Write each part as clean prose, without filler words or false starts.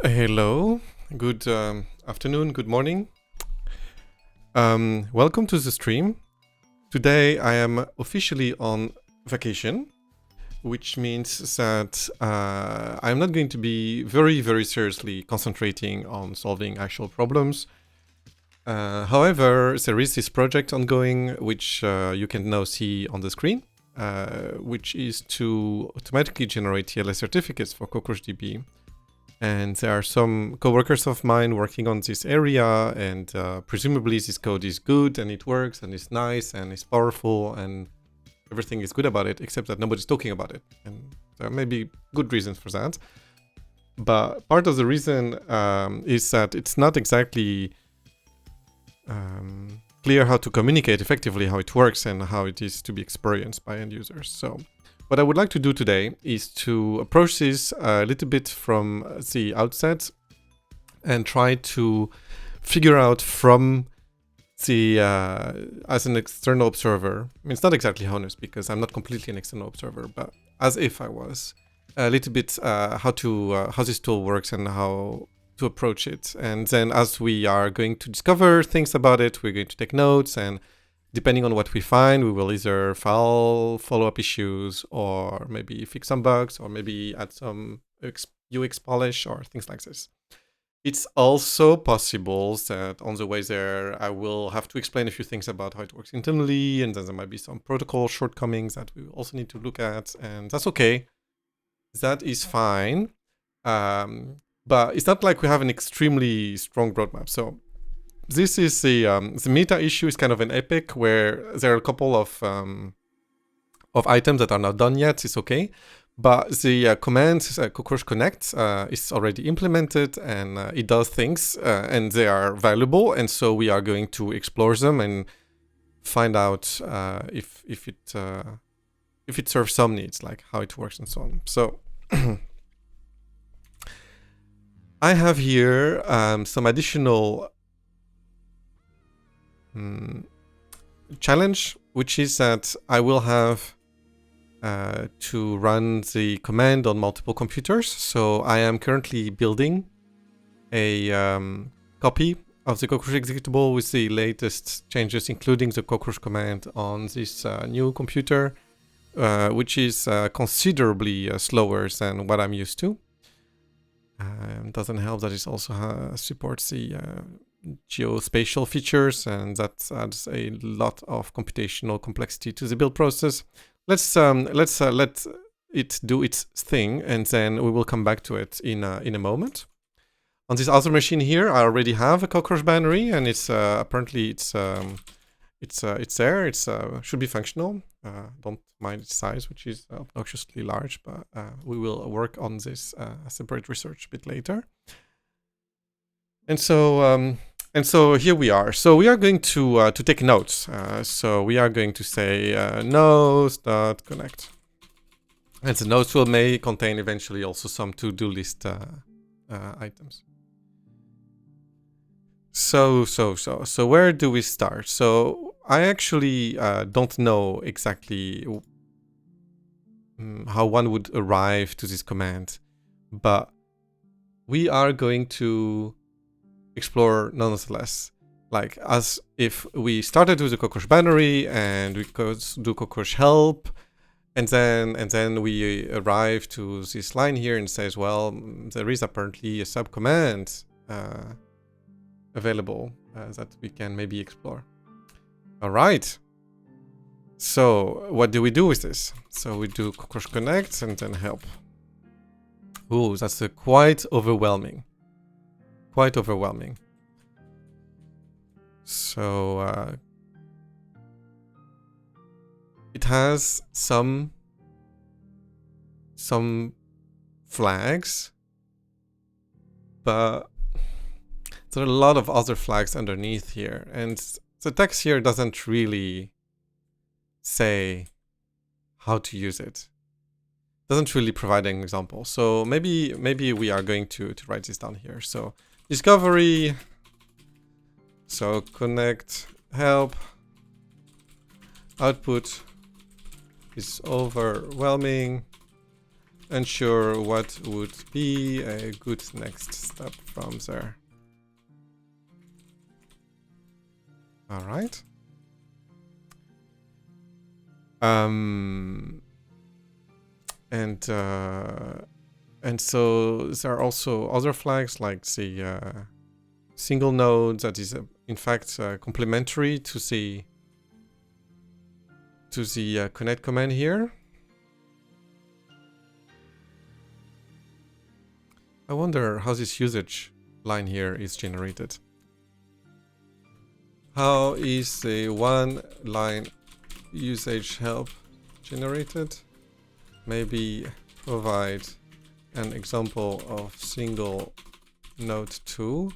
Hello, good afternoon, good morning. Welcome to the stream. Today I am officially on vacation, which means that I'm not going to be very seriously concentrating on solving actual problems. However, there is this project ongoing, which you can now see on the screen, which is to automatically generate TLS certificates for CockroachDB. And there are some coworkers of mine working on this area, and presumably this code is good and it works and it's nice and it's powerful and everything is good about it, except that nobody's talking about it. And there may be good reasons for that. But part of the reason is that it's not exactly clear how to communicate effectively how it works and how it is to be experienced by end users. So what I would like to do today is to approach this a little bit from the outset and try to figure out from the, as an external observer, I mean, it's not exactly honest because I'm not completely an external observer, but as if I was, a little bit how this tool works and how to approach it. And then as we are going to discover things about it, we're going to take notes, and depending on what we find, we will either file follow-up issues or maybe fix some bugs or maybe add some UX polish or things like this. It's also possible that on the way there, I will have to explain a few things about how it works internally, and then there might be some protocol shortcomings that we also need to look at, and that's okay. That is fine. But it's not like we have an extremely strong roadmap. So this is the meta issue is kind of an epic where there are a couple of items that are not done yet. It's okay, but the command cockroach connect is already implemented and it does things and they are valuable. And so we are going to explore them and find out if it serves some needs, like how it works and so on. So I have here some additional challenge, which is that I will have to run the command on multiple computers. So I am currently building a copy of the cockroach executable with the latest changes, including the cockroach command on this new computer, which is considerably slower than what I'm used to. Doesn't help that it also supports the geospatial features, and that adds a lot of computational complexity to the build process. Let's let it do its thing, and then we will come back to it in a moment. On this other machine here, I already have a cockroach binary, and it's apparently it's there. It's should be functional. Don't mind its size, which is obnoxiously large, but we will work on this separate research a bit later. And so here we are. So we are going to take notes. So we are going to say notes.connect. And the notes may contain eventually also some to-do list items. So where do we start? So I actually don't know exactly how one would arrive to this command, but we are going to explore nonetheless, like as if we started with the cockroach binary and we could do cockroach help, and then we arrive to this line here and says, well, there is apparently a subcommand available that we can maybe explore. All right. So what do we do with this? So we do cockroach connect and then help. Ooh, that's quite overwhelming. Quite overwhelming. So it has some flags, but there are a lot of other flags underneath here, and the text here doesn't really say how to use it. Doesn't really provide an example. So maybe we are going to write this down here. So discovery, so connect help, output is overwhelming, unsure what would be a good next step from there. All right. And so there are also other flags like the single node that is in fact complementary to the connect command here. I wonder how this usage line here is generated. How is the one line usage help generated? Maybe provide an example of single node 2.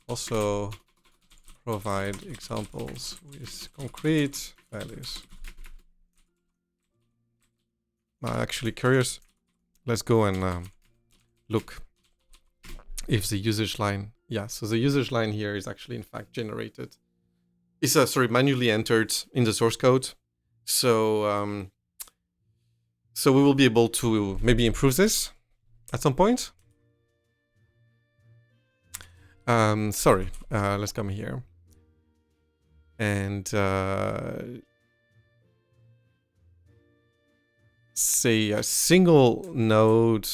Also provide examples with concrete values. I'm actually curious. Let's go and look if the usage line, yeah, so the usage line here is actually in fact generated. It's manually entered in the source code. So so we will be able to maybe improve this at some point. Let's come here. And say a single node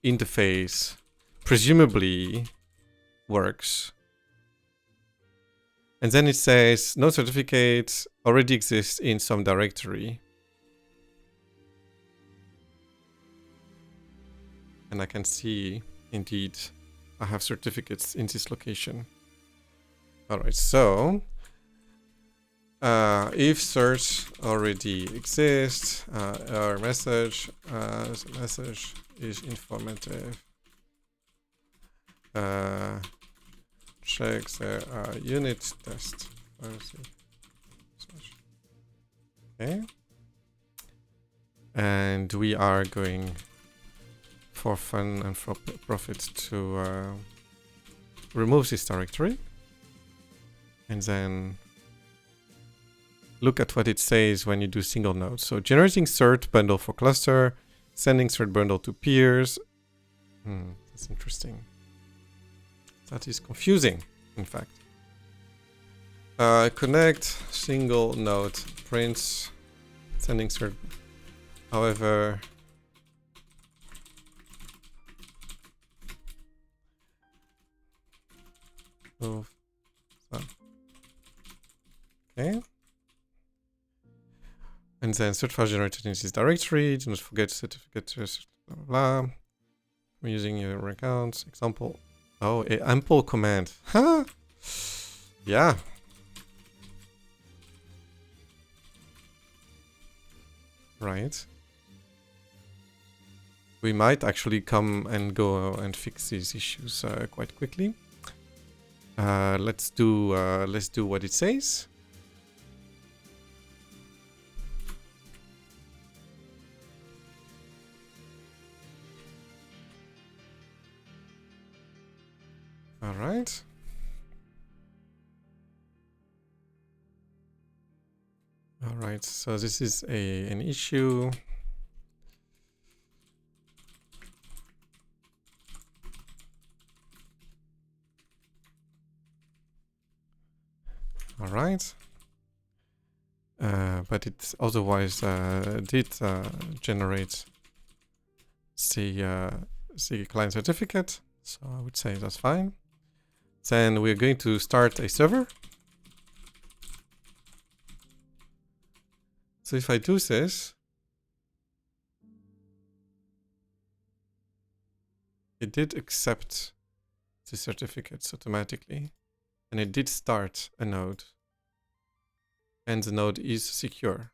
interface presumably works. And then it says node certificate already exists in some directory. And I can see, indeed, I have certificates in this location. All right, so if cert already exists, our message, the message is informative. Check the unit test. Okay. And we are going for fun and for profit to remove this directory. And then look at what it says when you do single node. So generating cert bundle for cluster, sending cert bundle to peers. That's interesting. That is confusing, in fact. Connect single node prints, sending cert. However, move. Okay. And then cert file generated in this directory. Do not forget certificate, blah, blah, blah. I'm using your accounts. Example. Oh, a ample command. Huh? Yeah. Right. We might actually come and go and fix these issues quite quickly. Let's do what it says. All right. All right. So this is an issue. All right. But it otherwise did generate the client certificate. So I would say that's fine. Then we're going to start a server. So if I do this, it did accept the certificates automatically. And it did start a node. And the node is secure.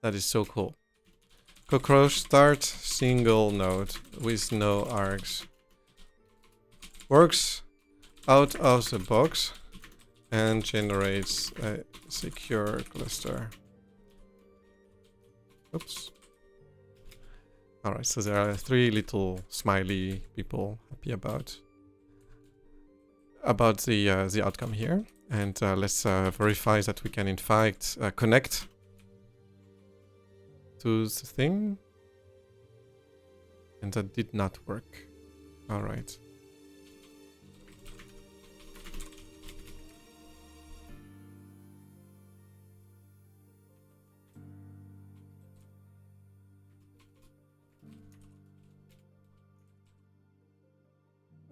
That is so cool. Cockroach start single node with no args. Works out of the box and generates a secure cluster. Oops. Alright, so there are 3 little smiley people happy about the outcome here. And let's verify that we can in fact connect to the thing. And that did not work. All right.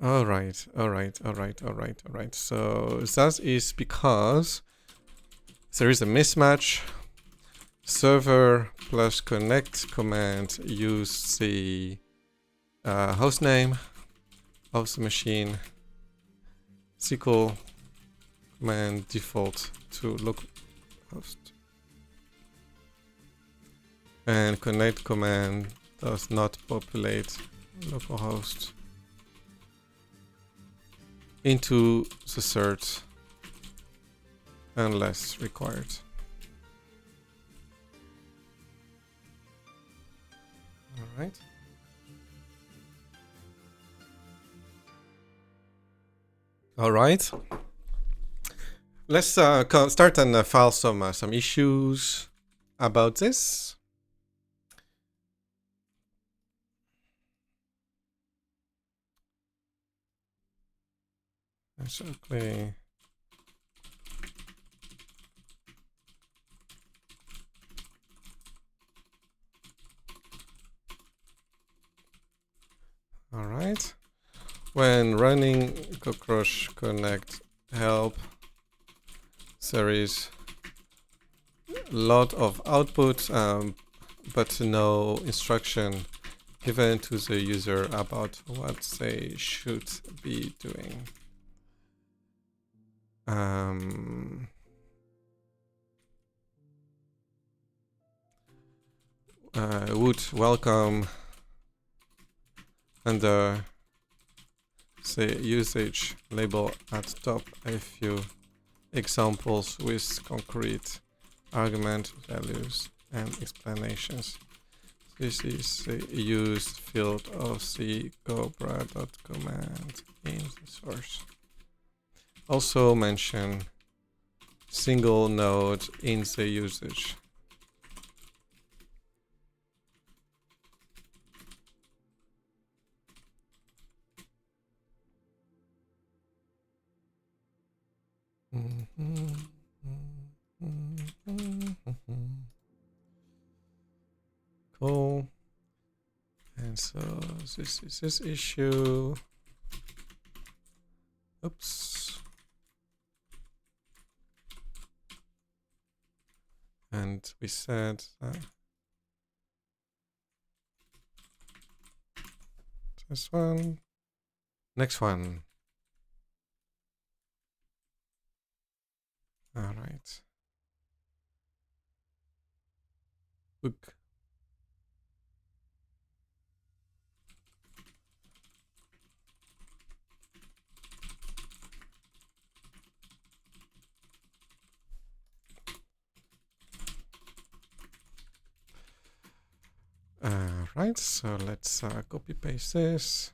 All right. So that is because there is a mismatch. Server plus connect command use the host name of the machine. SQL command default to localhost. And connect command does not populate localhost into the cert unless required. All right. All right. Let's start and file some issues about this. Exactly. All right. When running cockroach connect help, there is a lot of output, but no instruction given to the user about what they should be doing. Would welcome under the usage label at top a few examples with concrete argument values and explanations. This is the used field of the cobra.command in the source. Also mention single node in the usage. Cool. And so this is this issue. Oops. And we said this one. Next one. All right. Book. Right, so let's copy paste this.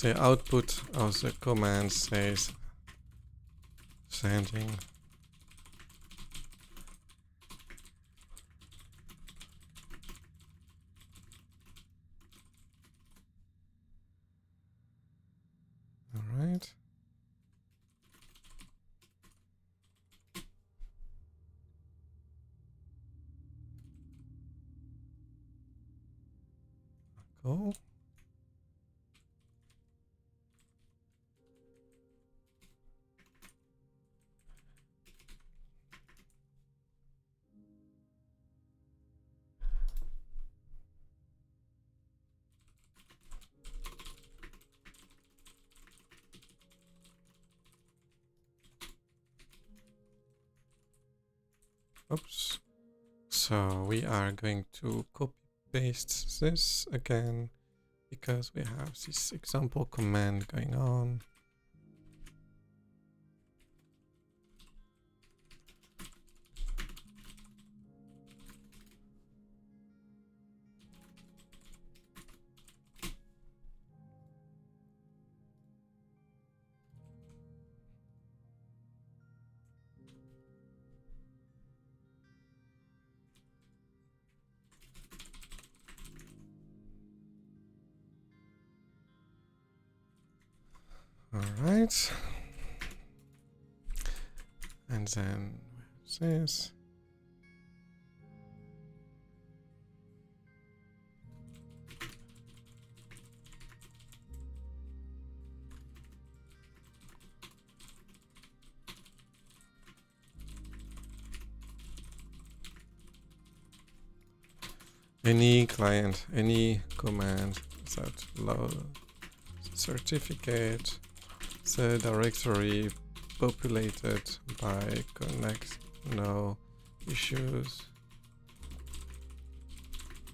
The output of the command says sending. All right. Cool. Oops. So we are going to copy paste this again because we have this example command going on. Alright. And then this. Any client, any command that load certificate, the directory populated by connect, no issues,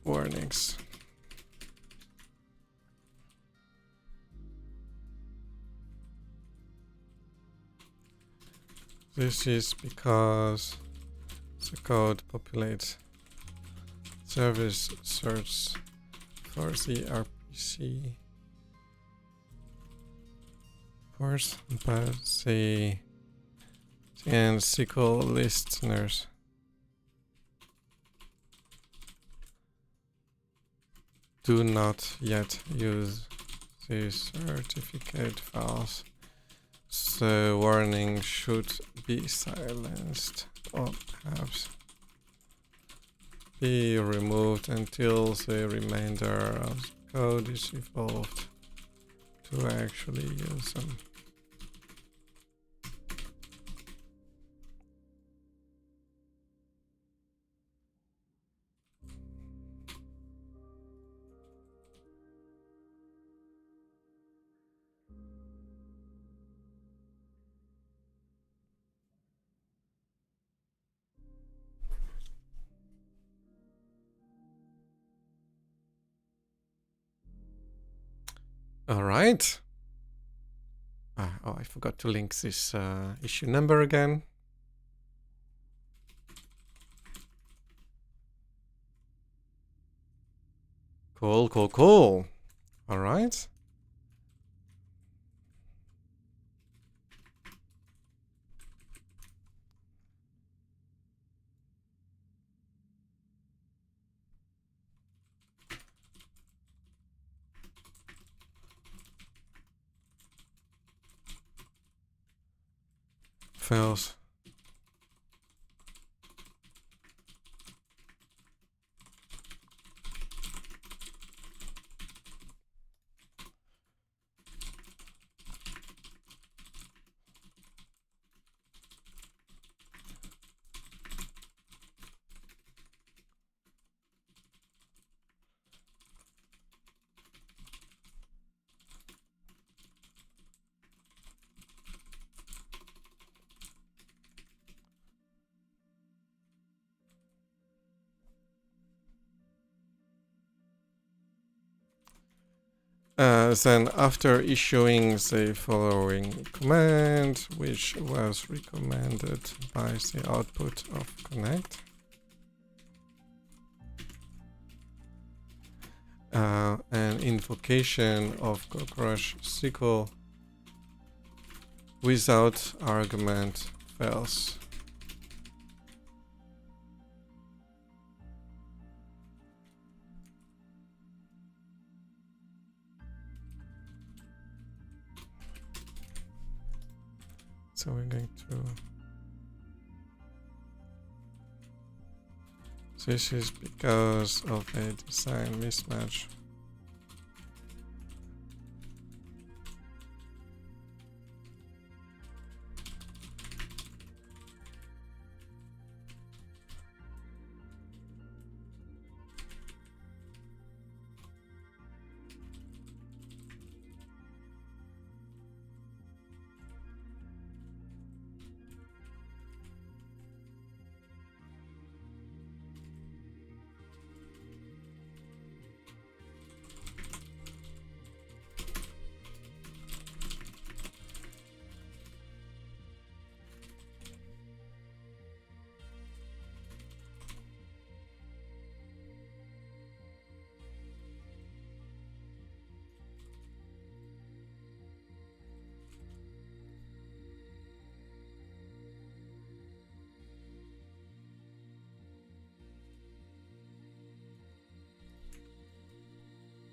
warnings. This is because the code populates service search for the RPC course, but the and SQL listeners do not yet use these certificate files. The warning should be silenced or perhaps be removed until the remainder of the code is evolved to actually use them. All right. Oh, I forgot to link this issue number again. Cool, cool, cool. All right. Fails. Then after issuing the following command, which was recommended by the output of connect, an invocation of cockroach SQL without argument fails. So we're going to... This is because of a design mismatch.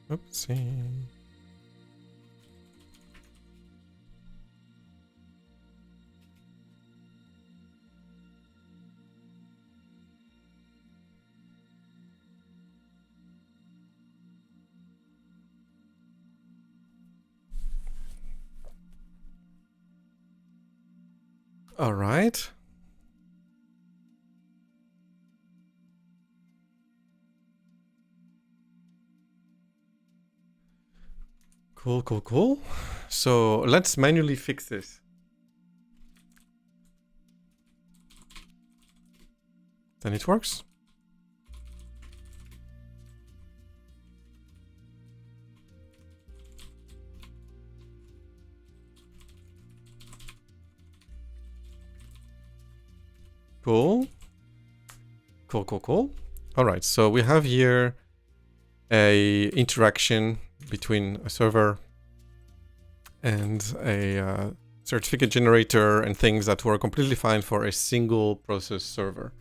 Oopsie. All right. Cool, cool, cool. So let's manually fix this. Then it works. Cool. Cool, cool, cool. All right, so we have here a interaction between a server and a certificate generator and things that were completely fine for a single process server.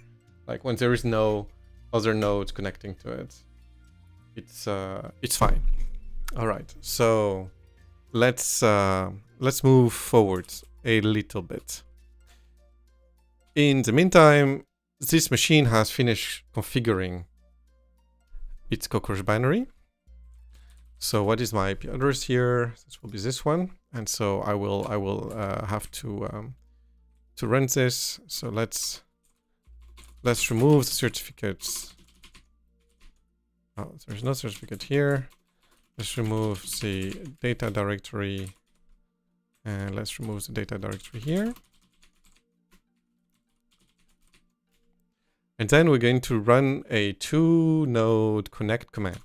Like when there is no other nodes connecting to it, it's fine. All right, so let's move forward a little bit. In the meantime, this machine has finished configuring its cockroach binary. So what is my IP address here? This will be this one, and so I will have to run this. So let's remove the certificates. Oh, there's no certificate here. Let's remove the data directory, and let's remove the data directory here. And then we're going to run a 2-node connect command.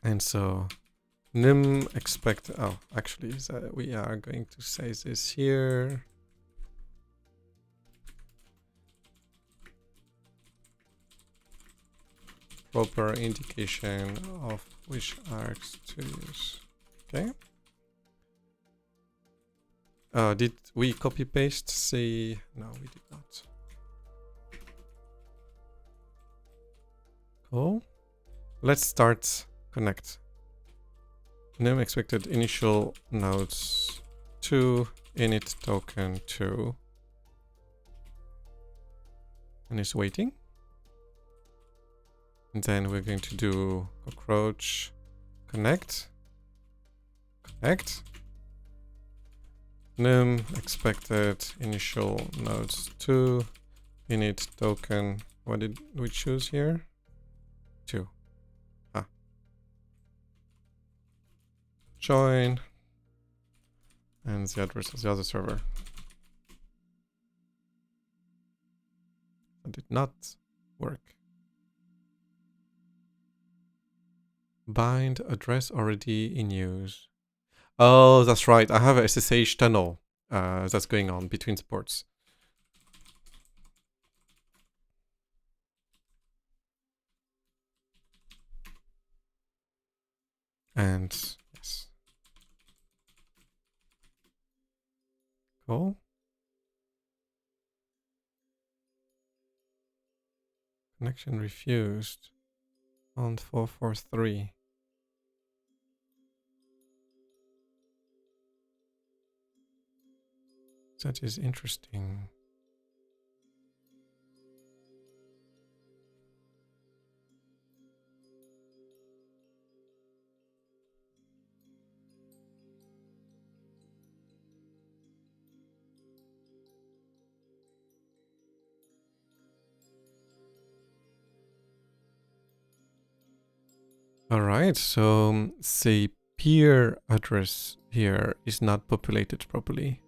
And so nym expect, oh, actually, we are going to say this here. Proper indication of which args to use. Okay. Did we copy paste? Say no, we did not. Cool. Let's start connect. Nym expected initial nodes 2 init token 2, and it's waiting. And then we're going to do cockroach connect. Nym expected initial nodes 2 init token. What did we choose here? 2. Join, and the address of the other server. That did not work. Bind address already in use. Oh, that's right. I have a SSH tunnel that's going on between ports. And yes. Cool. Connection refused on 443. That is interesting. All right, so the peer address here is not populated properly.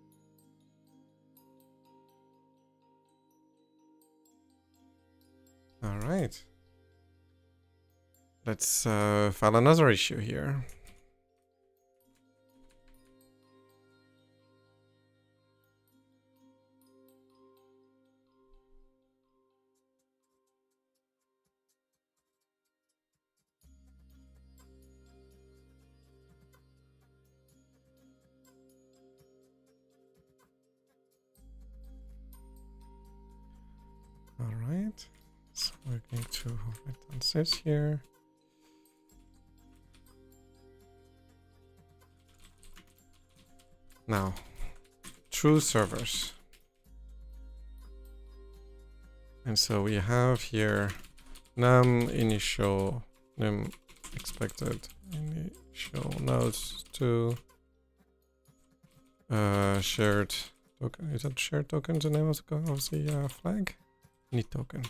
All right. Let's file another issue here. All right. So we're going to write down this here. Now, true servers. And so we have here num initial, num expected initial nodes 2 Shared token. Is that shared token the name of the flag? Need token.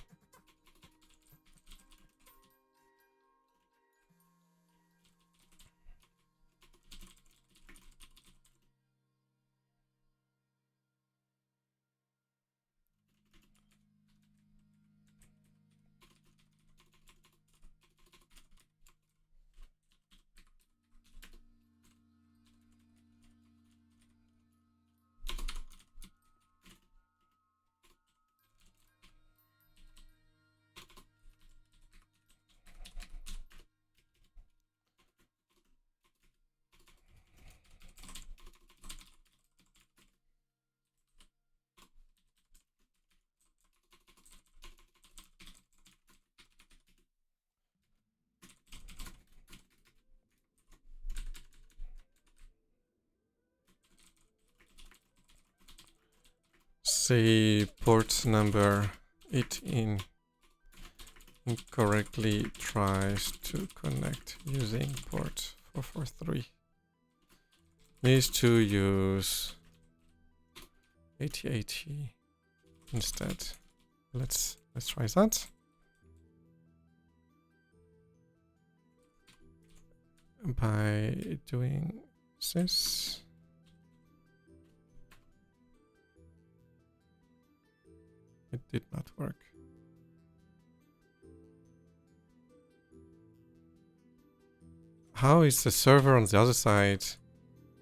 Say port number 18 incorrectly tries to connect using port 443. Needs to use 8080 instead. Let's try that. By doing this. It did not work. How is the server on the other side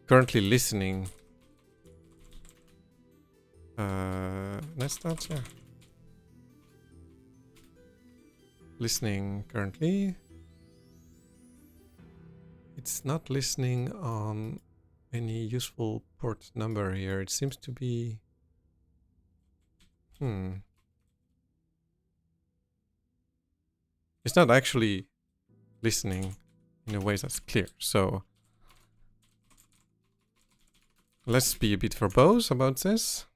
currently listening? Let's start, yeah. Listening currently. It's not listening on any useful port number here. It seems to be... It's not actually listening in a way that's clear. So let's be a bit verbose about this.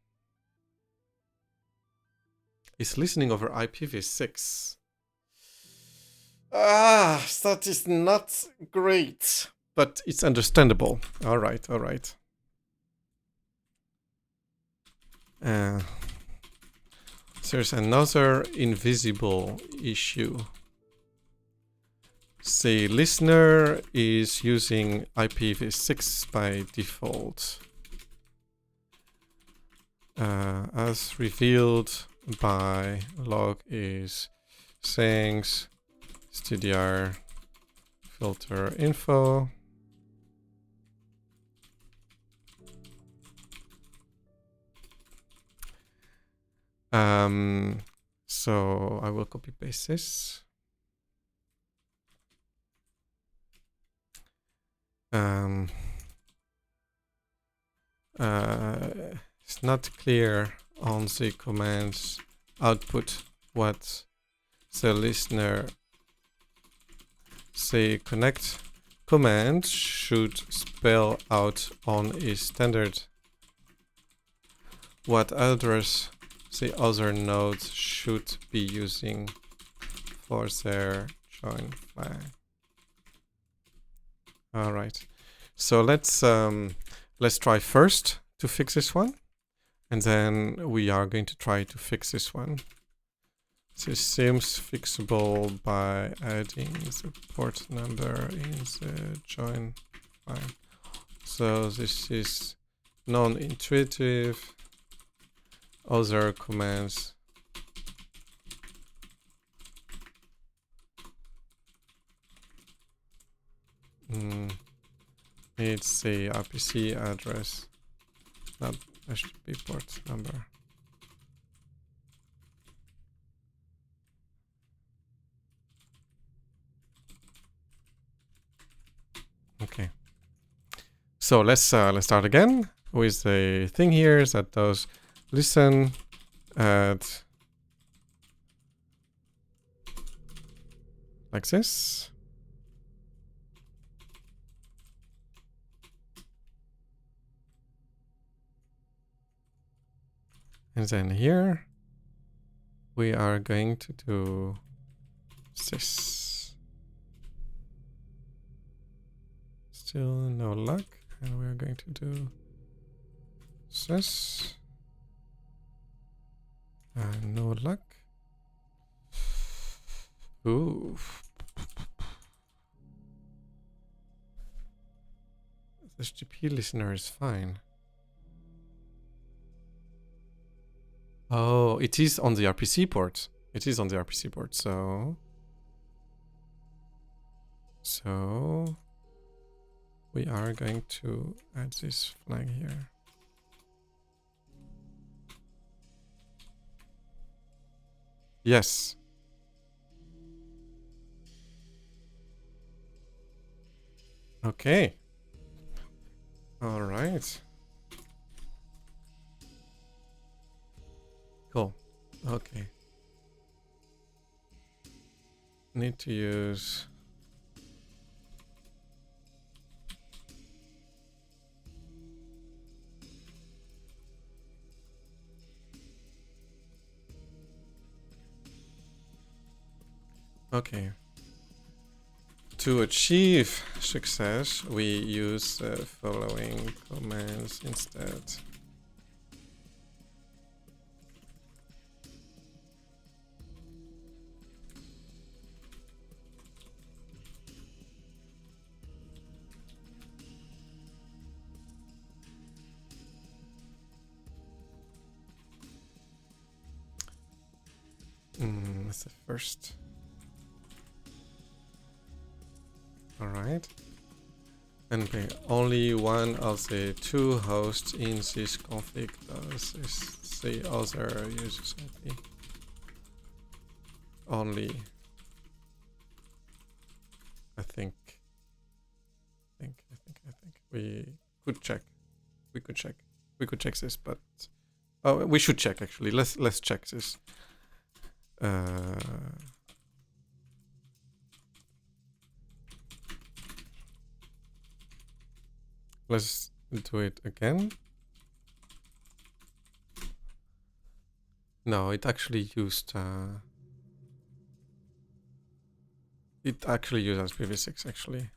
It's listening over IPv6. That is not great, but it's understandable. All right, all right. There's another invisible issue. Say listener is using IPv6 by default. As revealed by log is thanks stdr filter info. So I will copy paste this. It's not clear on the command's output what the listener say connect command should spell out on a standard what address the other nodes should be using for their join flag. All right, so let's try first to fix this one, and then we are going to try to fix this one. This seems fixable by adding the port number in the join file. So this is non-intuitive. Other commands needs the RPC address, not HTTP port number. Okay. So let's start again with the thing here that does listen at like this. And then here we are going to do this. Still no luck, and we're going to do this. No luck. Ooh. The HTTP listener is fine. Oh, it is on the RPC port. It is on the RPC port, so we are going to add this flag here. Yes. Okay. All right. Cool. Okay. Need to use okay. To achieve success, we use the following commands instead. That's the first. Alright. And only one of the two hosts in this config does is the other user's IP. Only. I think we could check. We could check this, but oh, we should check actually. Let's check this. Let's do it again. No, it actually used IPv6 actually.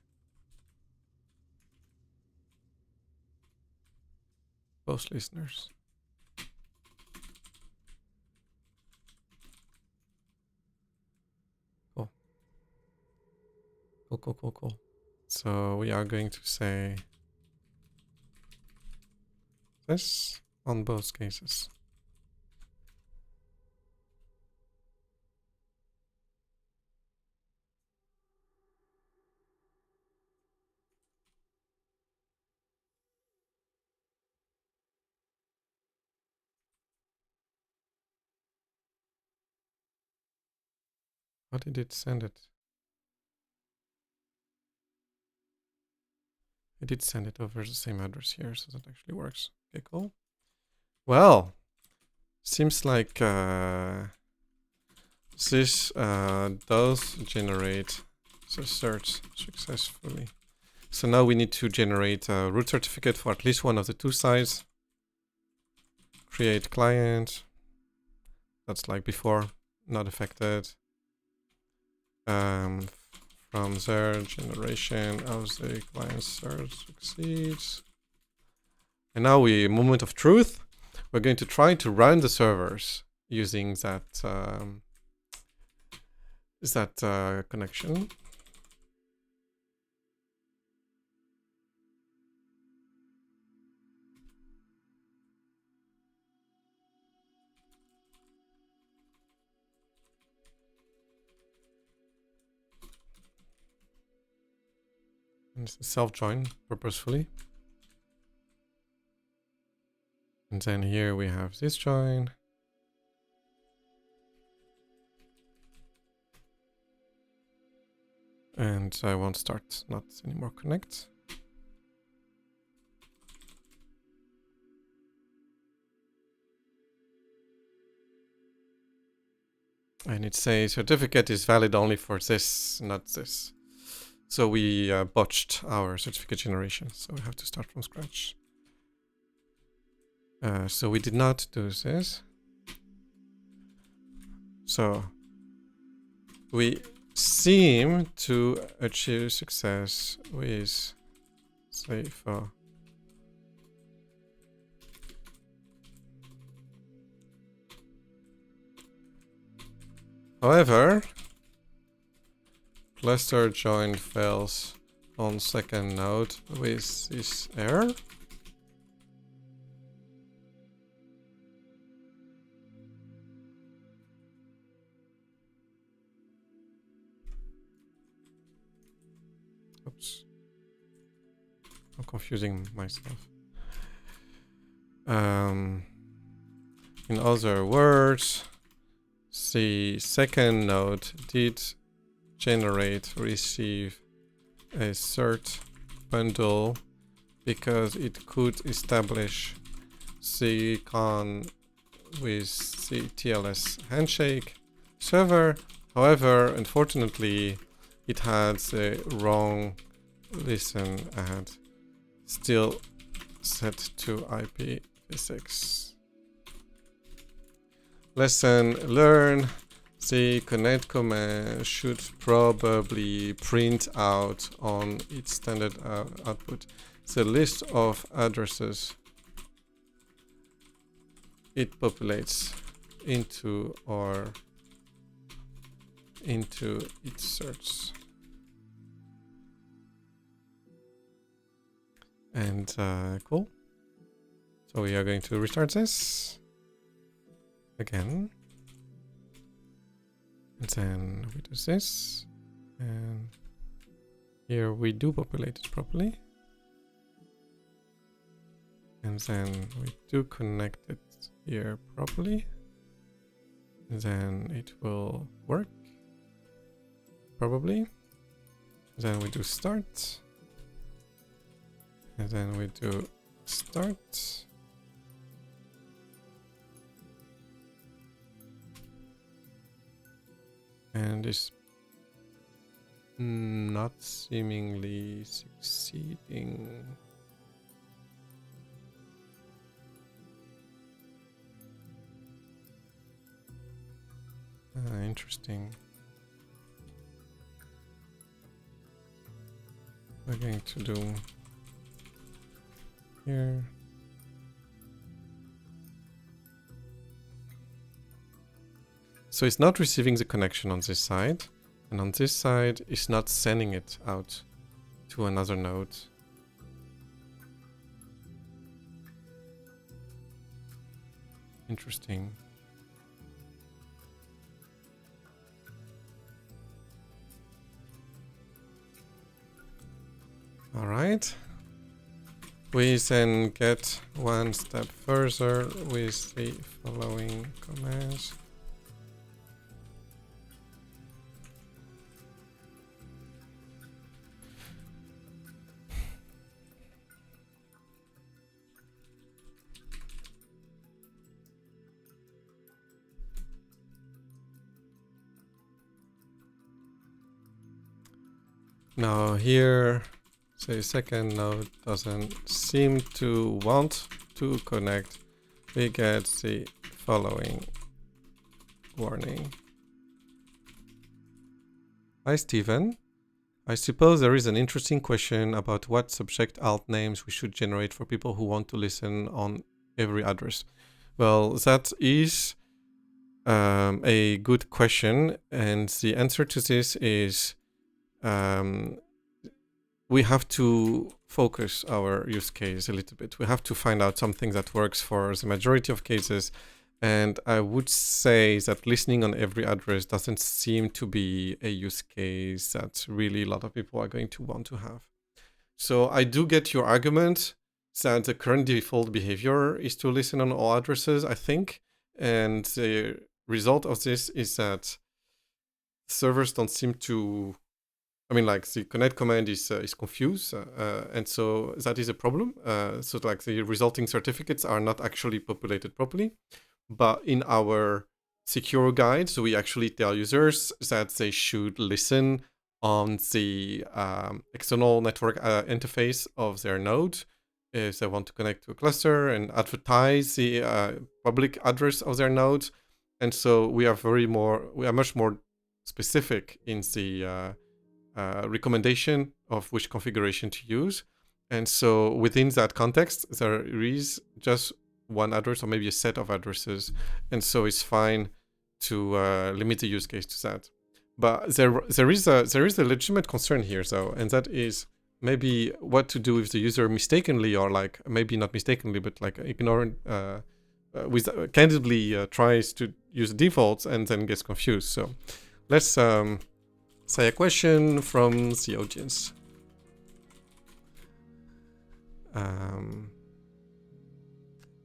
Both listeners. Cool. So we are going to say this on both cases. How did it send it? I did send it over the same address here, so that actually works. Okay, cool. Well, seems like this does generate the cert successfully. So now we need to generate a root certificate for at least one of the two sides. Create client. That's like before, not affected. From there, generation of the client cert succeeds. And now moment of truth. We're going to try to run the servers using that connection. And self-join purposefully. And then here we have this join. And I won't start, not anymore connect. And it says certificate is valid only for this, not this. So we botched our certificate generation. So we have to start from scratch. So we did not do this. So we seem to achieve success with say for However, cluster join fails on second node with this error. Oops. I'm confusing myself. In other words, the second node did receive a cert bundle because it could establish the con with the TLS handshake server. However, unfortunately, it had the wrong listen and still set to IPv6. Lesson learned. The connect command should probably print out on its standard output the list of addresses it populates into its search. And cool. So we are going to restart this again. And then we do this. And here we do populate it properly. And then we do connect it here properly. And then it will work. Probably. Then we do start. And then we do start. And it's not seemingly succeeding. Interesting. We're going to do here. So it's not receiving the connection on this side, and on this side it's not sending it out to another node. Interesting. All right. We then get one step further with the following commands. Now here, the second node doesn't seem to want to connect. We get the following warning. Hi Steven. I suppose there is an interesting question about what subject alt names we should generate for people who want to listen on every address. Well, that is a good question, and the answer to this is we have to focus our use case a little bit. We have to find out something that works for the majority of cases. And I would say that listening on every address doesn't seem to be a use case that really a lot of people are going to want to have. So I do get your argument that the current default behavior is to listen on all addresses, I think. And the result of this is that servers don't seem to, I mean, like the connect command is confused, and so that is a problem. So like the resulting certificates are not actually populated properly. But in our secure guides, we actually tell users that they should listen on the external network interface of their node if they want to connect to a cluster, and advertise the public address of their node. And so we are much more specific in the recommendation of which configuration to use. And so within that context, there is just one address or maybe a set of addresses. And so it's fine to limit the use case to that. But there is a legitimate concern here, though, and that is maybe what to do if the user mistakenly, or like maybe not mistakenly, but like ignorant, candidly tries to use defaults and then gets confused. So let's say a question from the audience.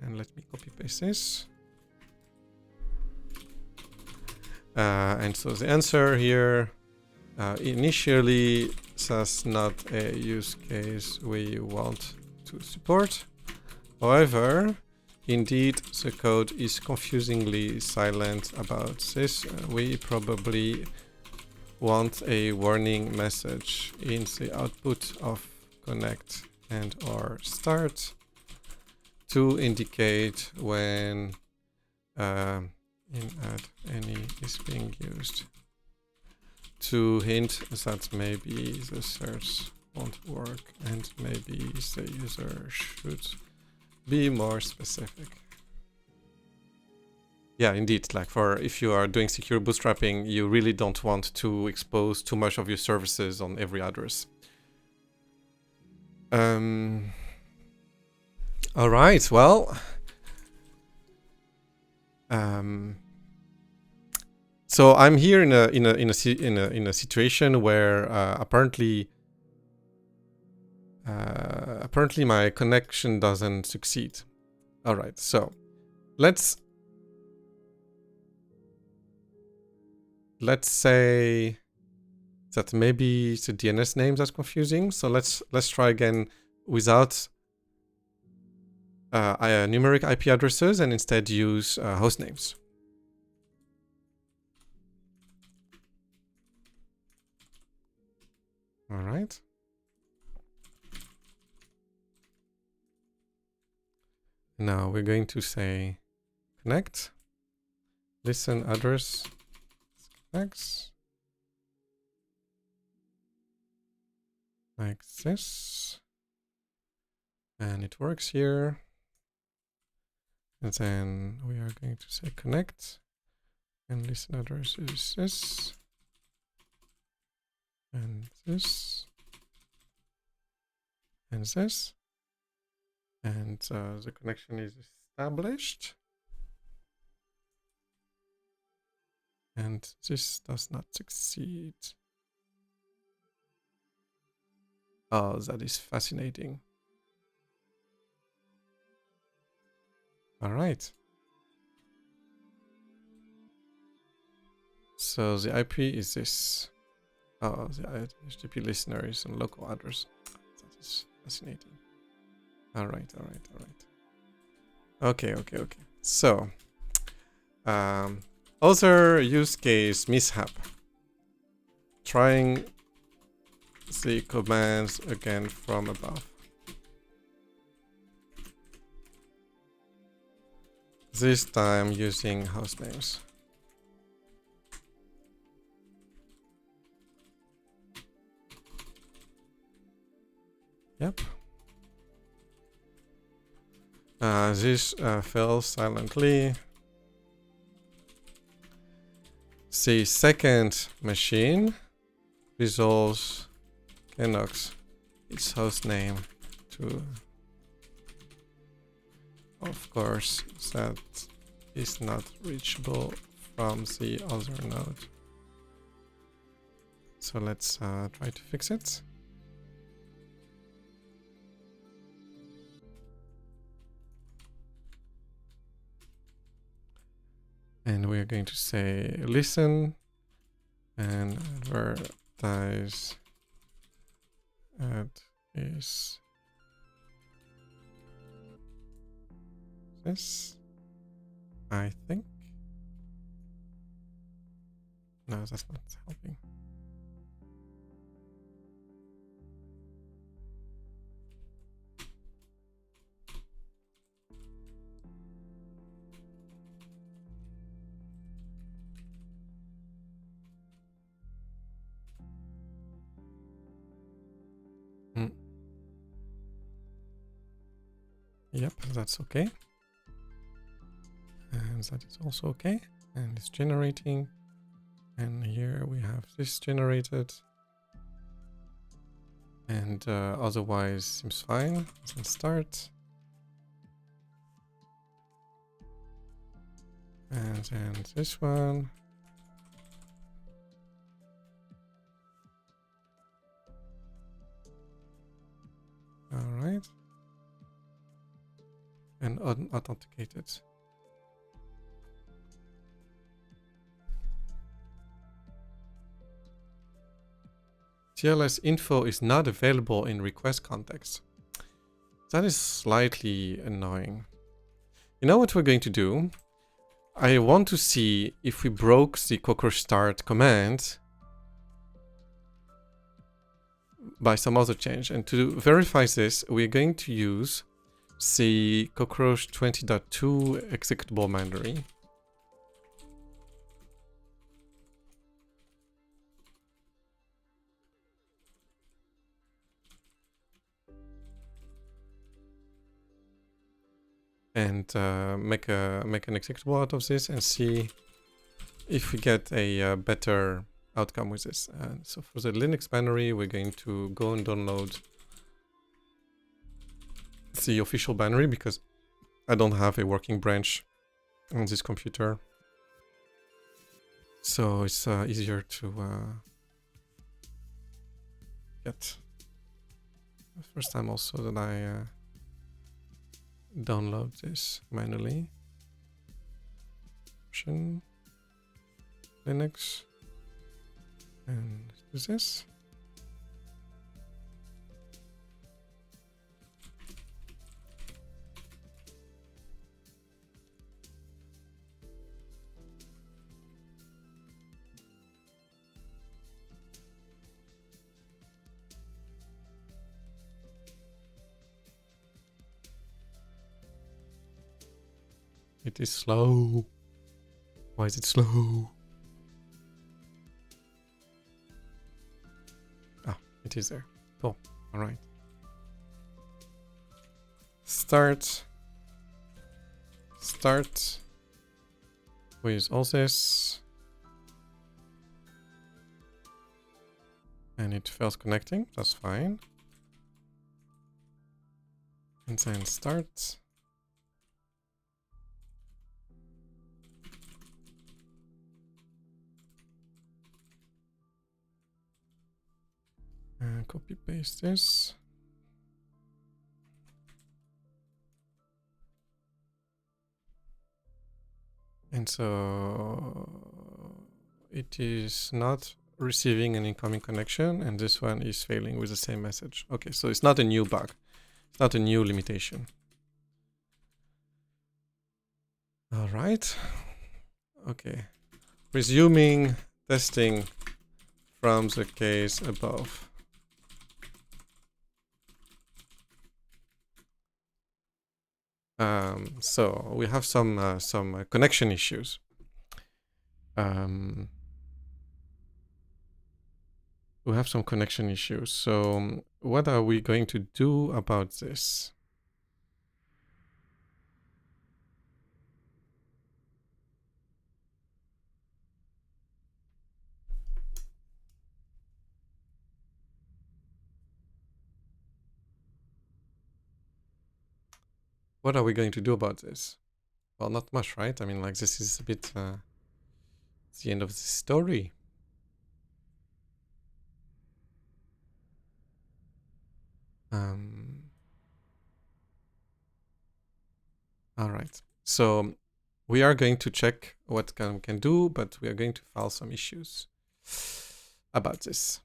And let me copy paste this. And so the answer here, initially, that's not a use case we want to support. However, indeed, the code is confusingly silent about this. We probably want a warning message in the output of connect and or start to indicate when in-add any is being used, to hint that maybe the search won't work and maybe the user should be more specific. Yeah, indeed, like for if you are doing secure bootstrapping, you really don't want to expose too much of your services on every address. All right, well, so I'm here in a situation where apparently my connection doesn't succeed. All right, so let's say that maybe the DNS names are confusing. So let's try again without numeric IP addresses and instead use host names. All right. Now we're going to say connect, listen address, connects, like this, and it works here. And then we are going to say connect, and listen address is this, and this, and this, and the connection is established. And this does not succeed. Oh, that is fascinating. All right. So the IP is this. Oh, the HTTP listener is a local address. That is fascinating. All right. Okay. So, other use case mishap. Trying the commands again from above. This time using host names. Yep. This fell silently. The second machine resolves Knox its host name to. Of course, that is not reachable from the other node. So let's try to fix it. And we are going to say listen and advertise at is this, I think. No, that's not helping. Yep, that's okay. And that is also okay. And it's generating. And here we have this generated. And otherwise seems fine. Let's start. And then this one. All right. And unauthenticated. TLS info is not available in request context. That is slightly annoying. You know what we're going to do? I want to see if we broke the cockroach start command by some other change. And to verify this, we're going to use the cockroach 20.2 executable binary. And make an executable out of this and see if we get a better outcome with this. So for the Linux binary, we're going to go and download the official binary because I don't have a working branch on this computer. So it's easier to get. The first time also that I download this manually. Option Linux and do this. It is slow. Why is it slow? Ah, it is there. Cool. All right. Start with all this. And it fails connecting. That's fine. And then start. And copy paste this. And so it is not receiving an incoming connection, and this one is failing with the same message. Okay, so it's not a new bug. It's not a new limitation. All right. Okay. Resuming testing from the case above. So we have some connection issues. We have some connection issues. So what are we going to do about this? What are we going to do about this? Well, not much, right? I mean, like, this is a bit the end of the story. All right. So we are going to check what can do, but we are going to file some issues about this.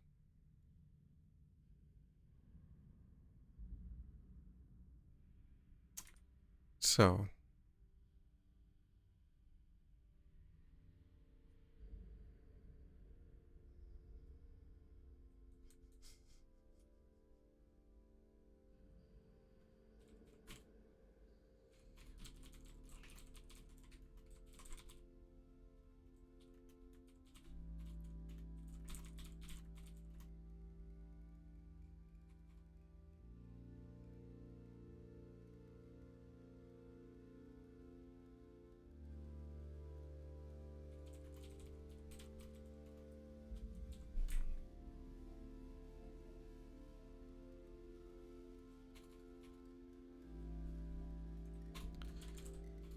So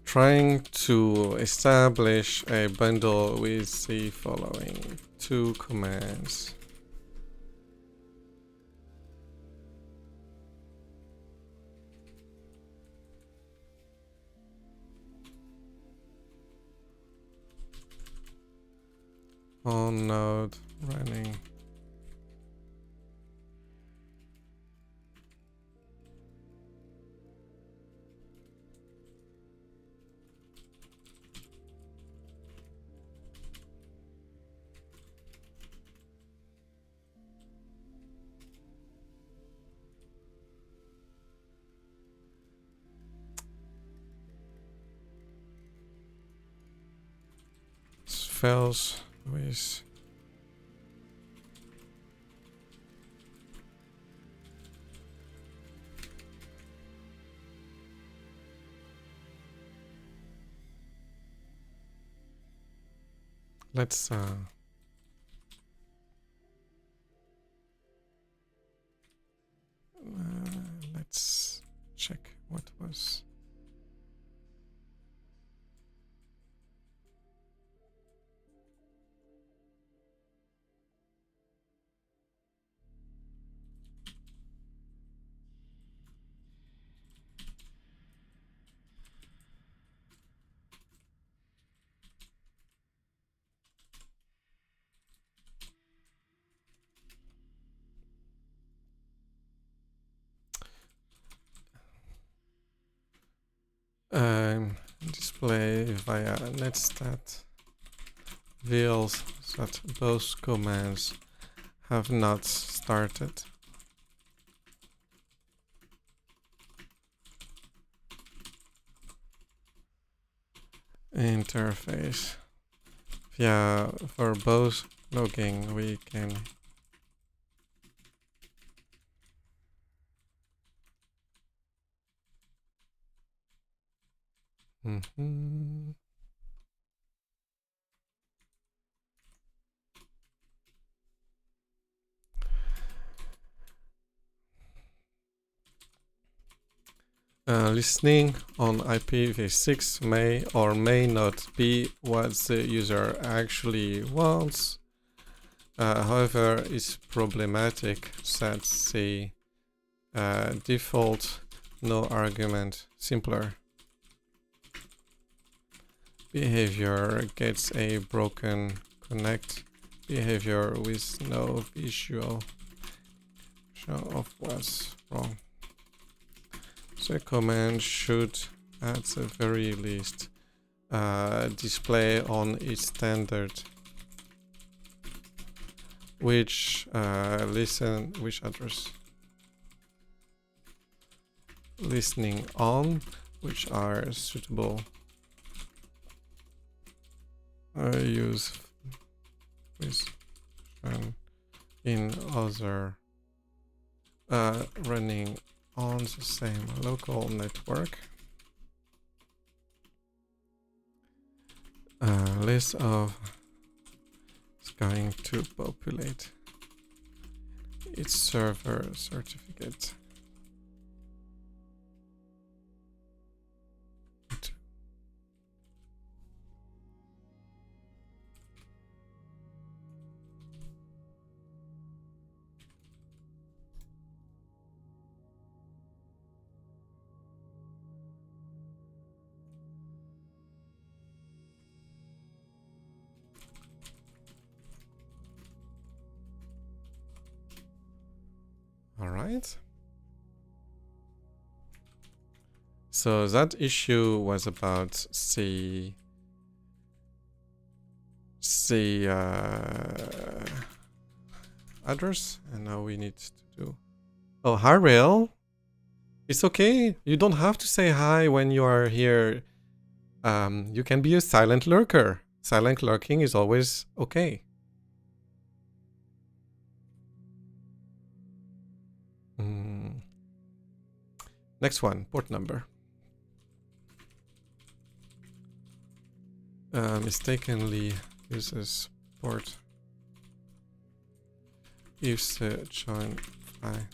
trying to establish a bundle with the following two commands. On node running. Fails with let's check what was. Display via netstat reveals that both commands have not started. Interface. Yeah, for both logging we can listening on IPv6 may or may not be what the user actually wants. However, it's problematic that the default no argument simpler behavior gets a broken connect behavior with no visual show of what's wrong. The command should at the very least display on its standard which address listening on, which are suitable use with in other running on the same local network. List of is going to populate its server certificate. All right. So that issue was about the address, and now we need to do. Oh, hi, Rail. It's okay. You don't have to say hi when you are here. You can be a silent lurker. Silent lurking is always okay. Next one, port number. Mistakenly uses port. Use the join file.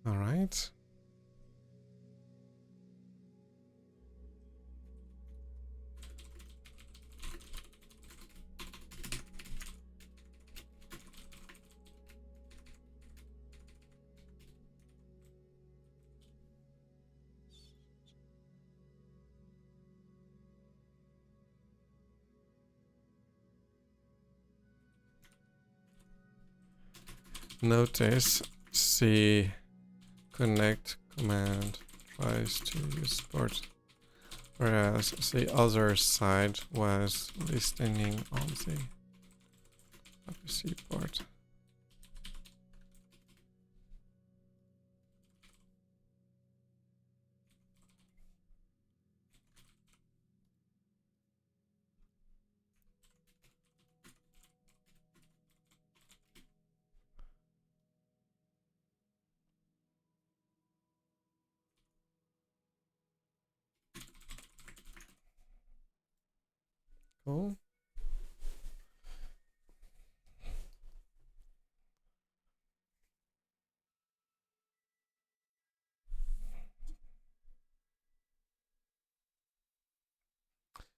All right. Notice the connect command tries to use port, whereas the other side was listening on the RPC port. Cool.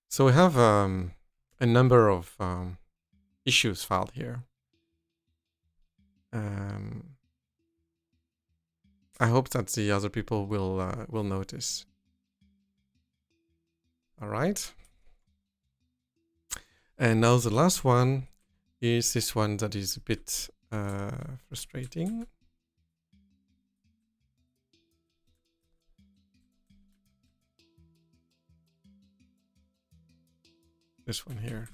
So we have a number of issues filed here. I hope that the other people will notice. All right. And now the last one is this one that is a bit frustrating. This one here.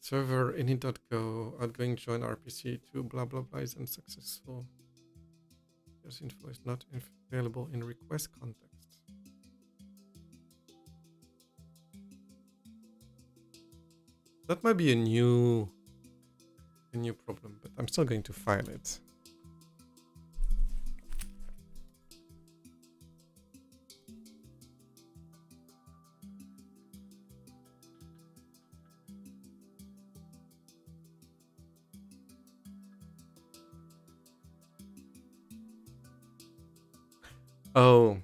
Server init.go outgoing join RPC to blah blah blah is unsuccessful. This info is not available in request context. That might be a new problem, but I'm still going to file it. Oh.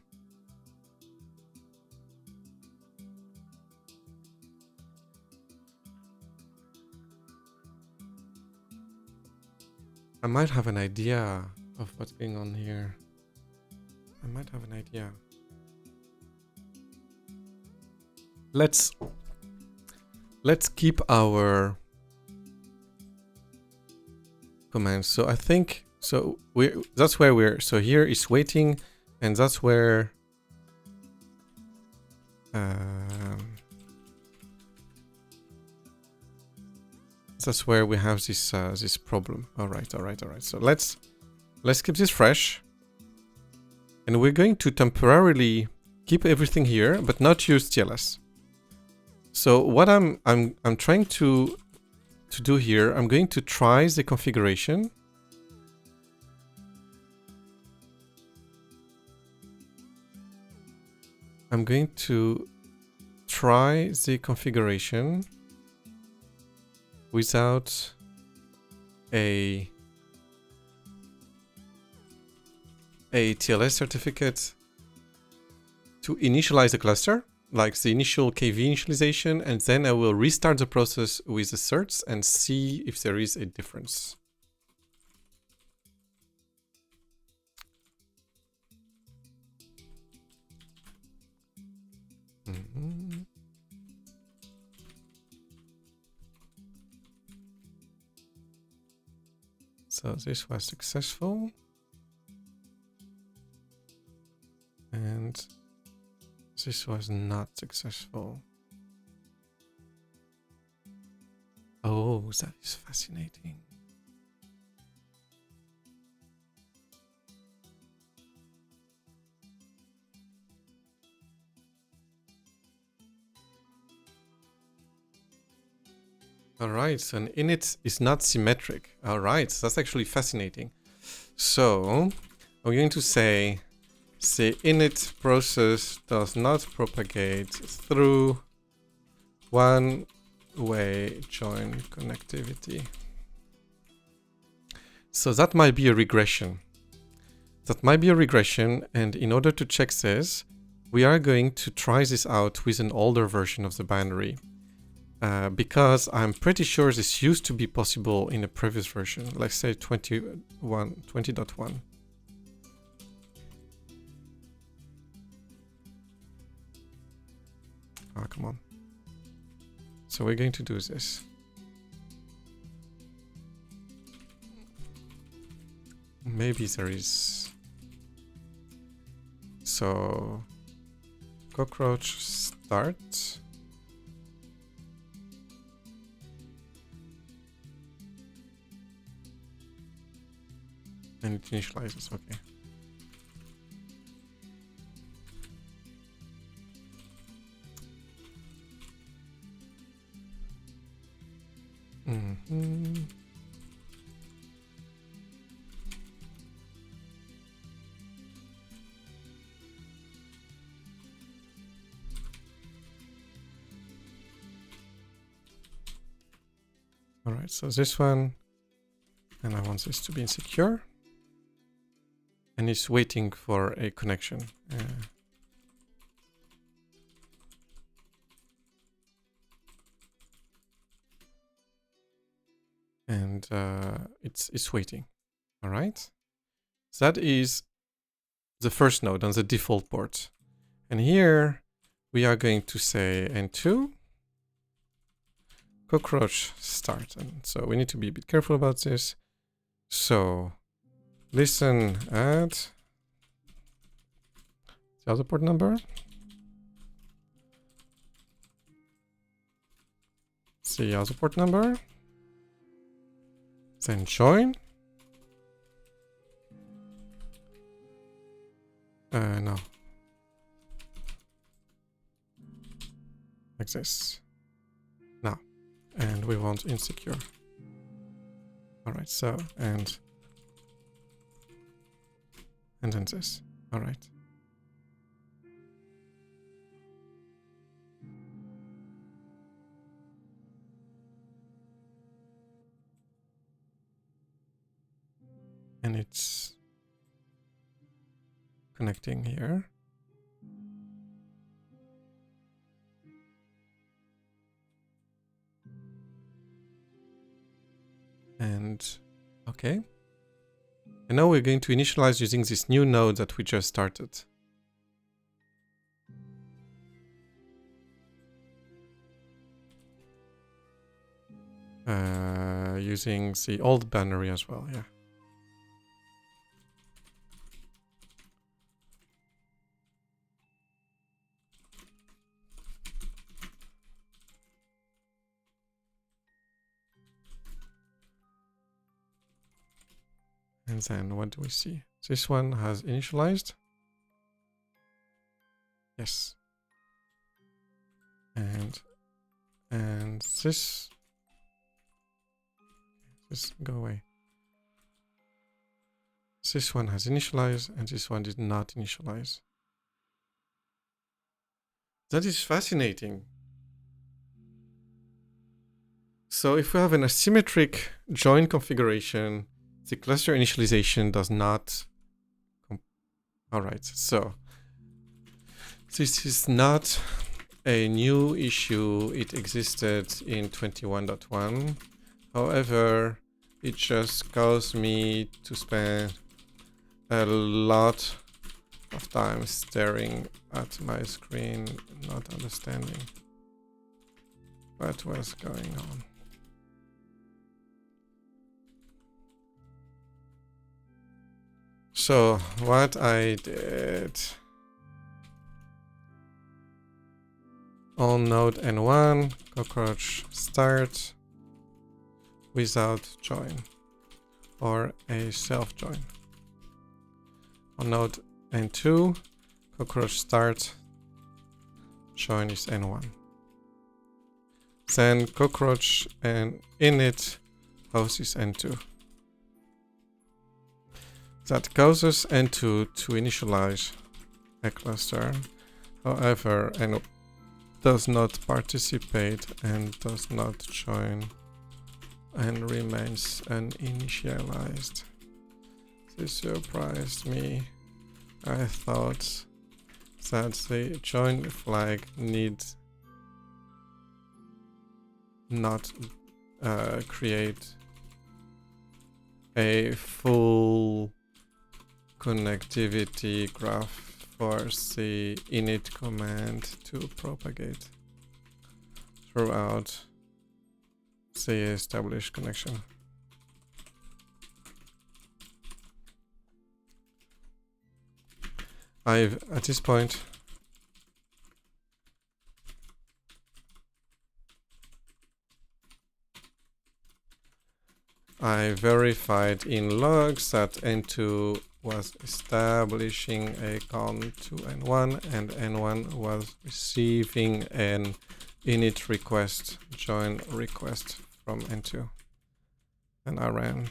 I might have an idea of what's going on here. I might have an idea. Let's keep our commands. So I think that's where we're. So here is waiting, and that's where we have this problem. All right. So let's keep this fresh, and we're going to temporarily keep everything here, but not use TLS. So what I'm trying to do here, I'm going to try the configuration. I'm going to try the configuration without a TLS certificate to initialize the cluster, like the initial KV initialization, and then I will restart the process with the certs and see if there is a difference. So this was successful. And this was not successful. Oh, that is fascinating. All right, so an init is not symmetric. All right, so that's actually fascinating. So I'm going to say the init process does not propagate through one-way join connectivity. So that might be a regression. And in order to check this, we are going to try this out with an older version of the binary. Because I'm pretty sure this used to be possible in a previous version, let's say 20.1. Oh, come on. So we're going to do this. Maybe there is... So... cockroach start. And it initializes, okay. All right, so this one, and I want this to be insecure. And it's waiting for a connection. And it's waiting. All right. So that is the first node on the default port. And here we are going to say N2 cockroach start. And so we need to be a bit careful about this. So listen at the other port number. The other port number. Then join. No. Like this. Now. And we want insecure. Alright, so, and then this. Alright. And it's connecting here. And okay. And now we're going to initialize using this new node that we just started. Using the old binary as well, yeah. And then what do we see? This one has initialized. Yes. And this go away. This one has initialized and this one did not initialize. That is fascinating. So if we have an asymmetric join configuration, the cluster initialization does not. Alright, so this is not a new issue. It existed in 21.1. However, it just caused me to spend a lot of time staring at my screen, not understanding what was going on. So what I did on node N1 cockroach start without join or a self join. On node N2 cockroach start join is N1. Then cockroach and init host is N2. That causes N2 to initialize a cluster. However, N does not participate and does not join and remains uninitialized. This surprised me. I thought that the join flag needs not create a full connectivity graph for the init command to propagate throughout the established connection. At this point, I verified in logs that N2 was establishing a con to N1 and N1 was receiving an init request, join request from N2. And I ran.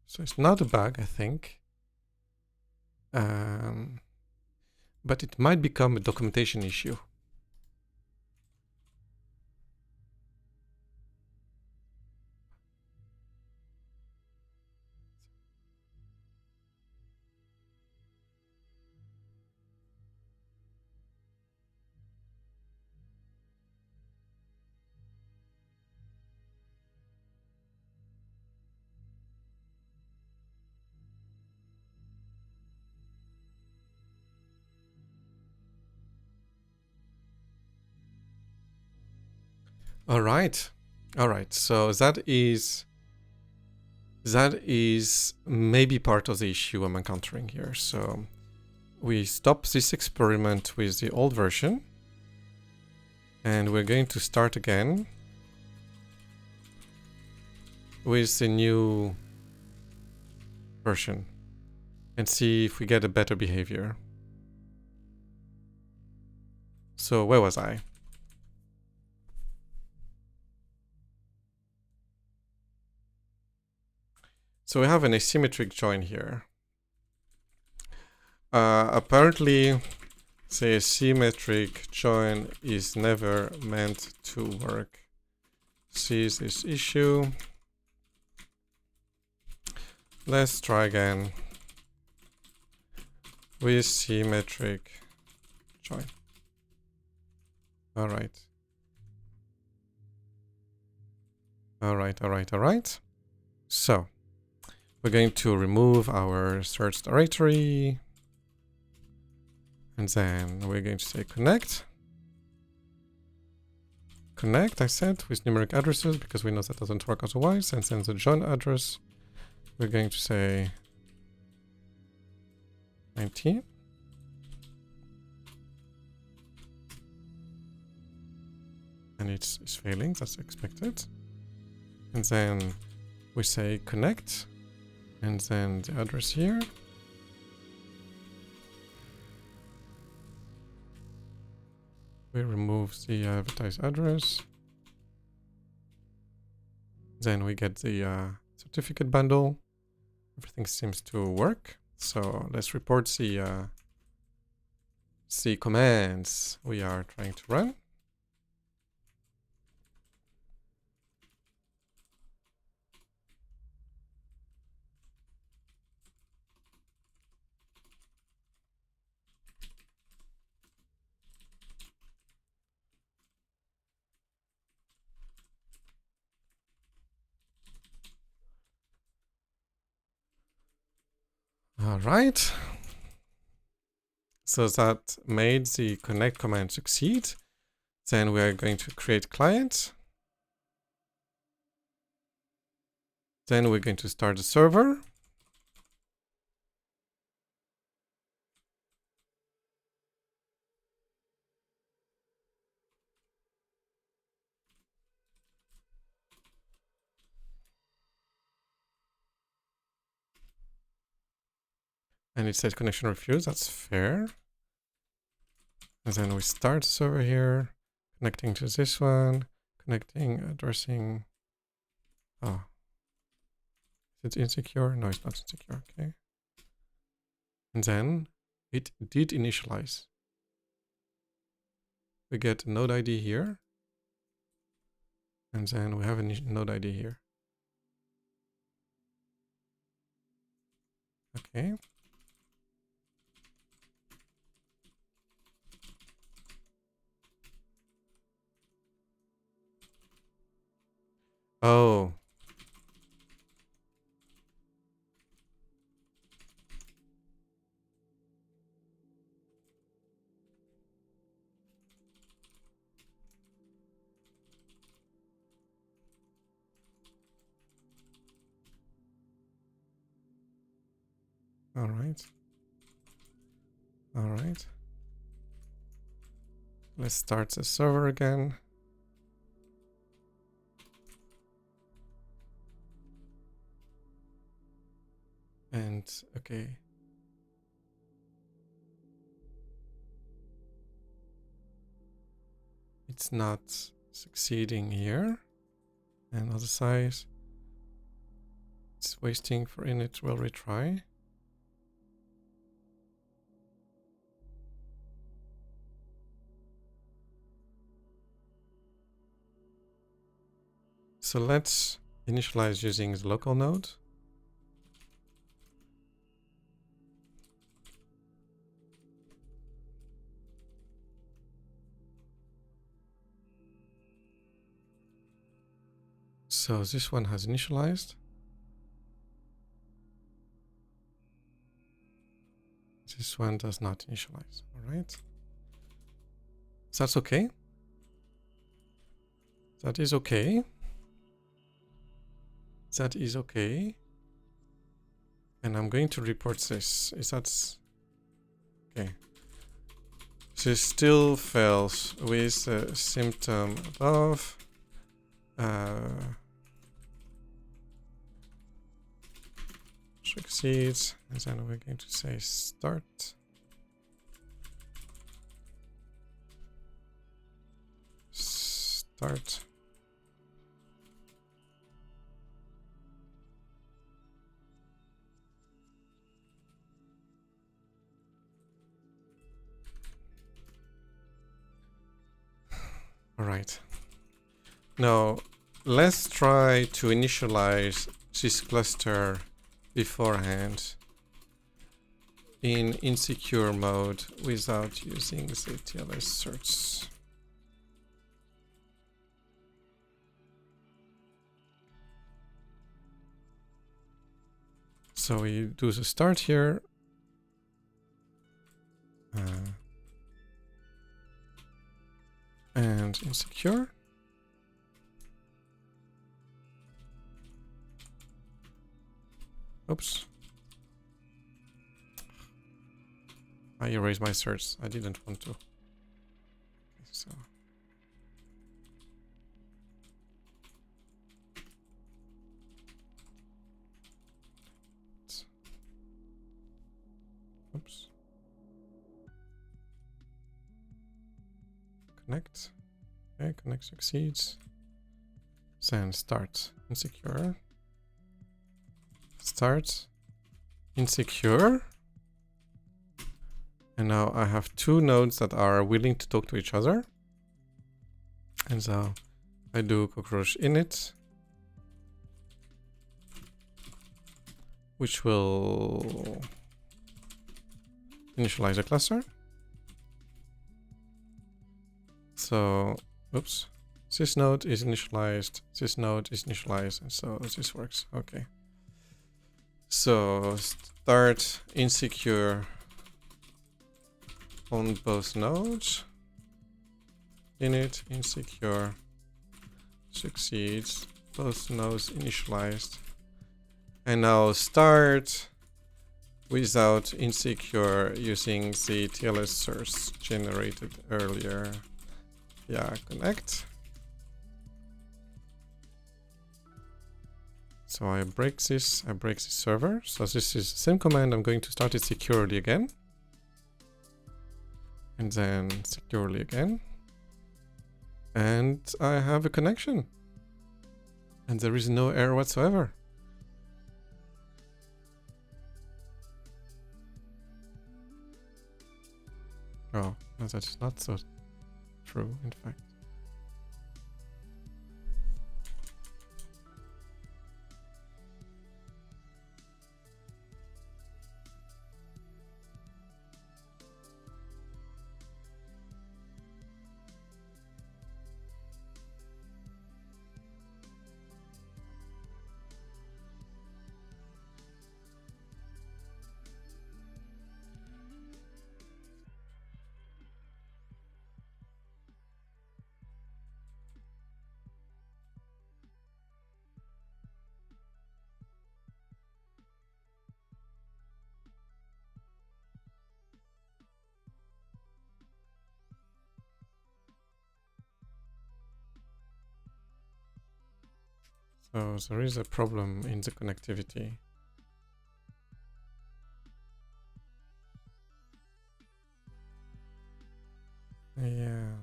So it's not a bug, I think. But it might become a documentation issue. All right. So that is maybe part of the issue I'm encountering here. So we stop this experiment with the old version and we're going to start again with the new version and see if we get a better behavior. So where was I? So we have an asymmetric join here. Apparently, the asymmetric join is never meant to work. See this issue. Let's try again with symmetric join. All right. So we're going to remove our search directory and then we're going to say connect. Connect, I said, with numeric addresses because we know that doesn't work otherwise. And then the join address, we're going to say 19. And it's failing, that's expected. And then we say connect. And then the address here. We remove the advertised address. Then we get the certificate bundle. Everything seems to work. So let's report the commands we are trying to run. All right. So that made the connect command succeed. Then we are going to create client. Then we're going to start the server. And it says connection refused. That's fair. And then we start the server here, connecting to this one, connecting, addressing. Oh, is it insecure? No, it's not insecure. Okay. And then it did initialize. We get a node ID here. And then we have a node ID here. Okay. Oh. All right. All right. Let's start the server again. And okay. It's not succeeding here. And other side. It's wasting for init. We'll retry. So let's initialize using the local node. So this one has initialized. This one does not initialize. All right. So that's okay. That is okay. That is okay. And I'm going to report this. Is that okay? This still fails with the symptom above. Succeeds, and then we're going to say start. Start. All right. Now, let's try to initialize this cluster beforehand in insecure mode without using the TLS search. So we do the start here. And insecure. Oops. I erased my search. I didn't want to. So. Oops. Connect. Okay, connect succeeds. Then start insecure. Start insecure. And now I have two nodes that are willing to talk to each other. And so I do cockroach init, which will initialize a cluster. So, oops, this node is initialized, this node is initialized, and so this works. Okay. So start insecure on both nodes. Init insecure succeeds, both nodes initialized. And now start without insecure using the TLS source generated earlier. Yeah, connect. So I break this server. So this is the same command. I'm going to start it securely again. And then securely again. And I have a connection. And there is no error whatsoever. Oh, no, that's not so true, in fact. So there is a problem in the connectivity. Yeah.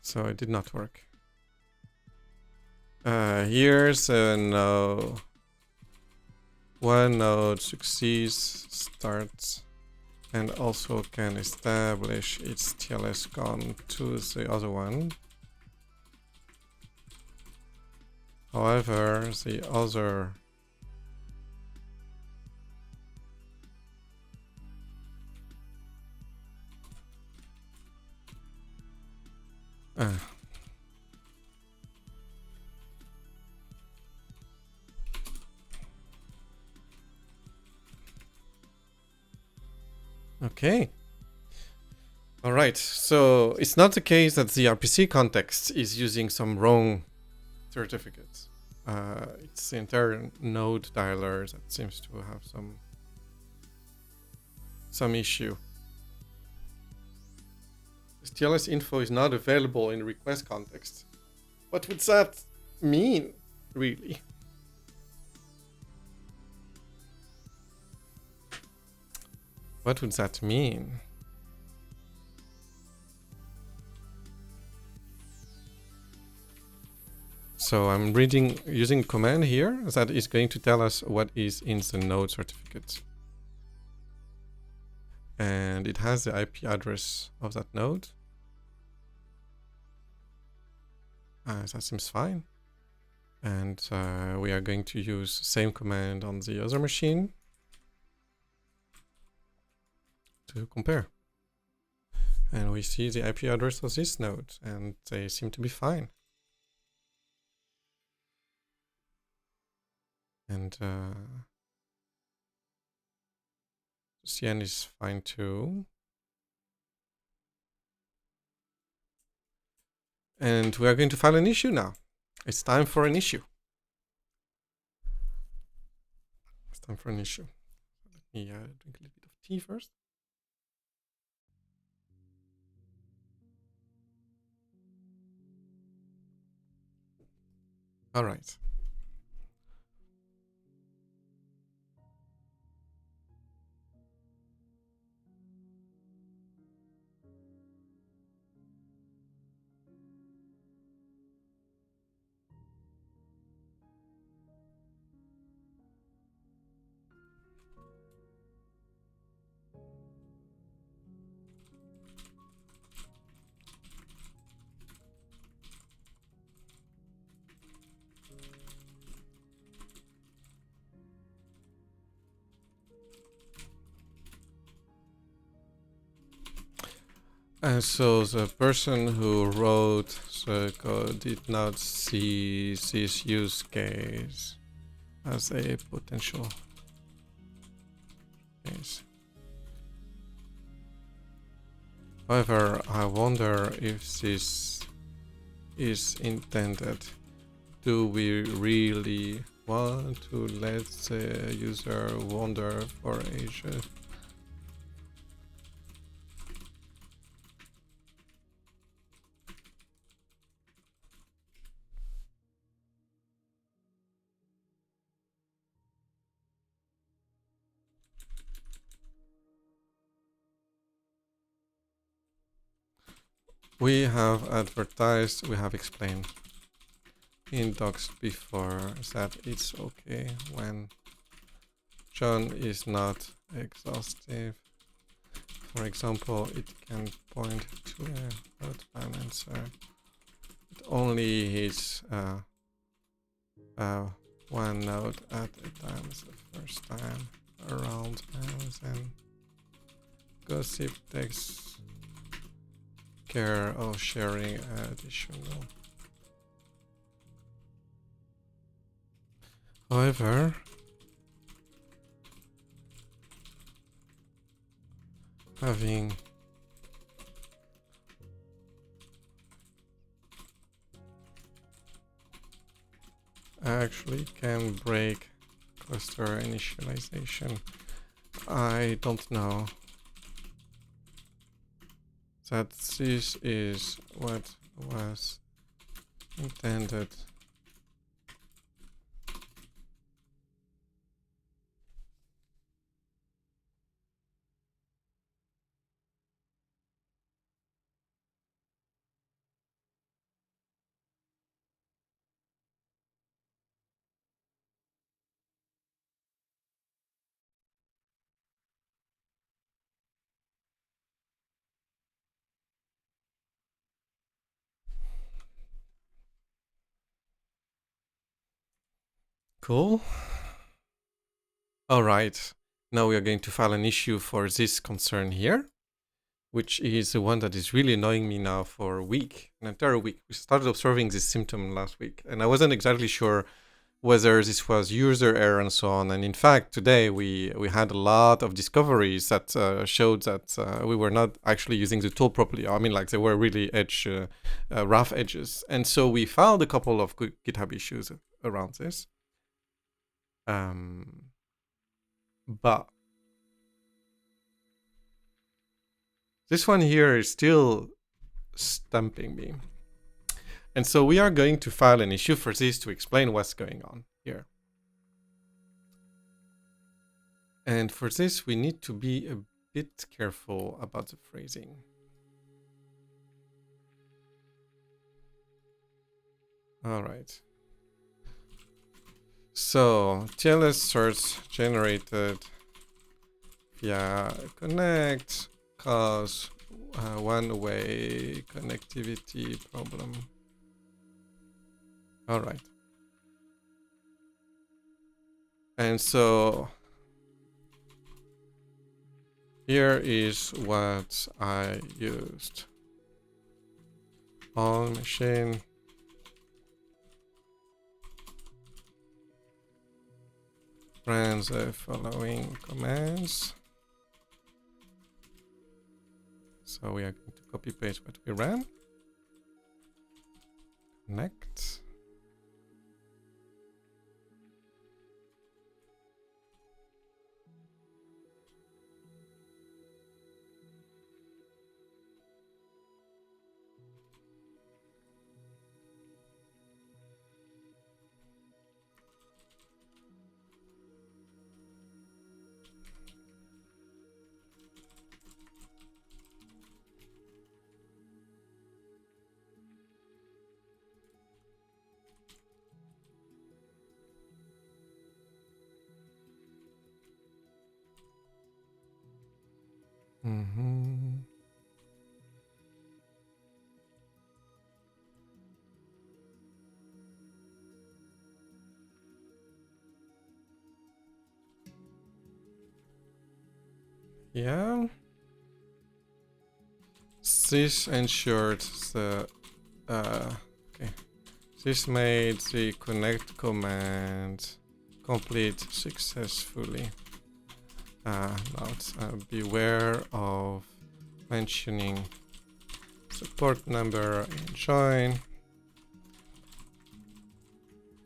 So it did not work. Here's a no. One node succeeds, starts, and also can establish its TLS con to the other one. However, the other okay. All right. So it's not the case that the RPC context is using some wrong certificates. It's the entire node dialer that seems to have some issue. This TLS info is not available in request context. What would that mean, really? What would that mean? So I'm using a command here that is going to tell us what is in the node certificate. And it has the IP address of that node. That seems fine. And we are going to use the same command on the other machine to compare. And we see the IP address of this node, and they seem to be fine. And CN is fine too. And we are going to file an issue now. It's time for an issue. It's time for an issue. Let me drink a little bit of tea first. All right. So the person who wrote the code did not see this use case as a potential case. However, I wonder if this is intended. Do we really want to let the user wander for ages? We have advertised, we have explained in docs before that it's okay when John is not exhaustive. For example, it can point to a load balancer. It only hits one node at a time the first time around, and gossip takes care of sharing additional. However, having actually can break cluster initialization. I don't know that this is what was intended. Cool. All right. Now we are going to file an issue for this concern here, which is the one that is really annoying me now for a week, an entire week. We started observing this symptom last week, and I wasn't exactly sure whether this was user error and so on. And in fact, today we had a lot of discoveries that showed that we were not actually using the tool properly. I mean, like there were really rough edges. And so we found a couple of GitHub issues around this. But this one here is still stumping me. And so we are going to file an issue for this to explain what's going on here. And for this, we need to be a bit careful about the phrasing. All right. So TLS source generated via connect cause one-way connectivity problem. All right. And so here is what I used. On machine ran the following commands. So we are going to copy paste what we ran. Connect. Yeah. This ensured the okay. This made the connect command complete successfully. Note, beware of mentioning support number in join.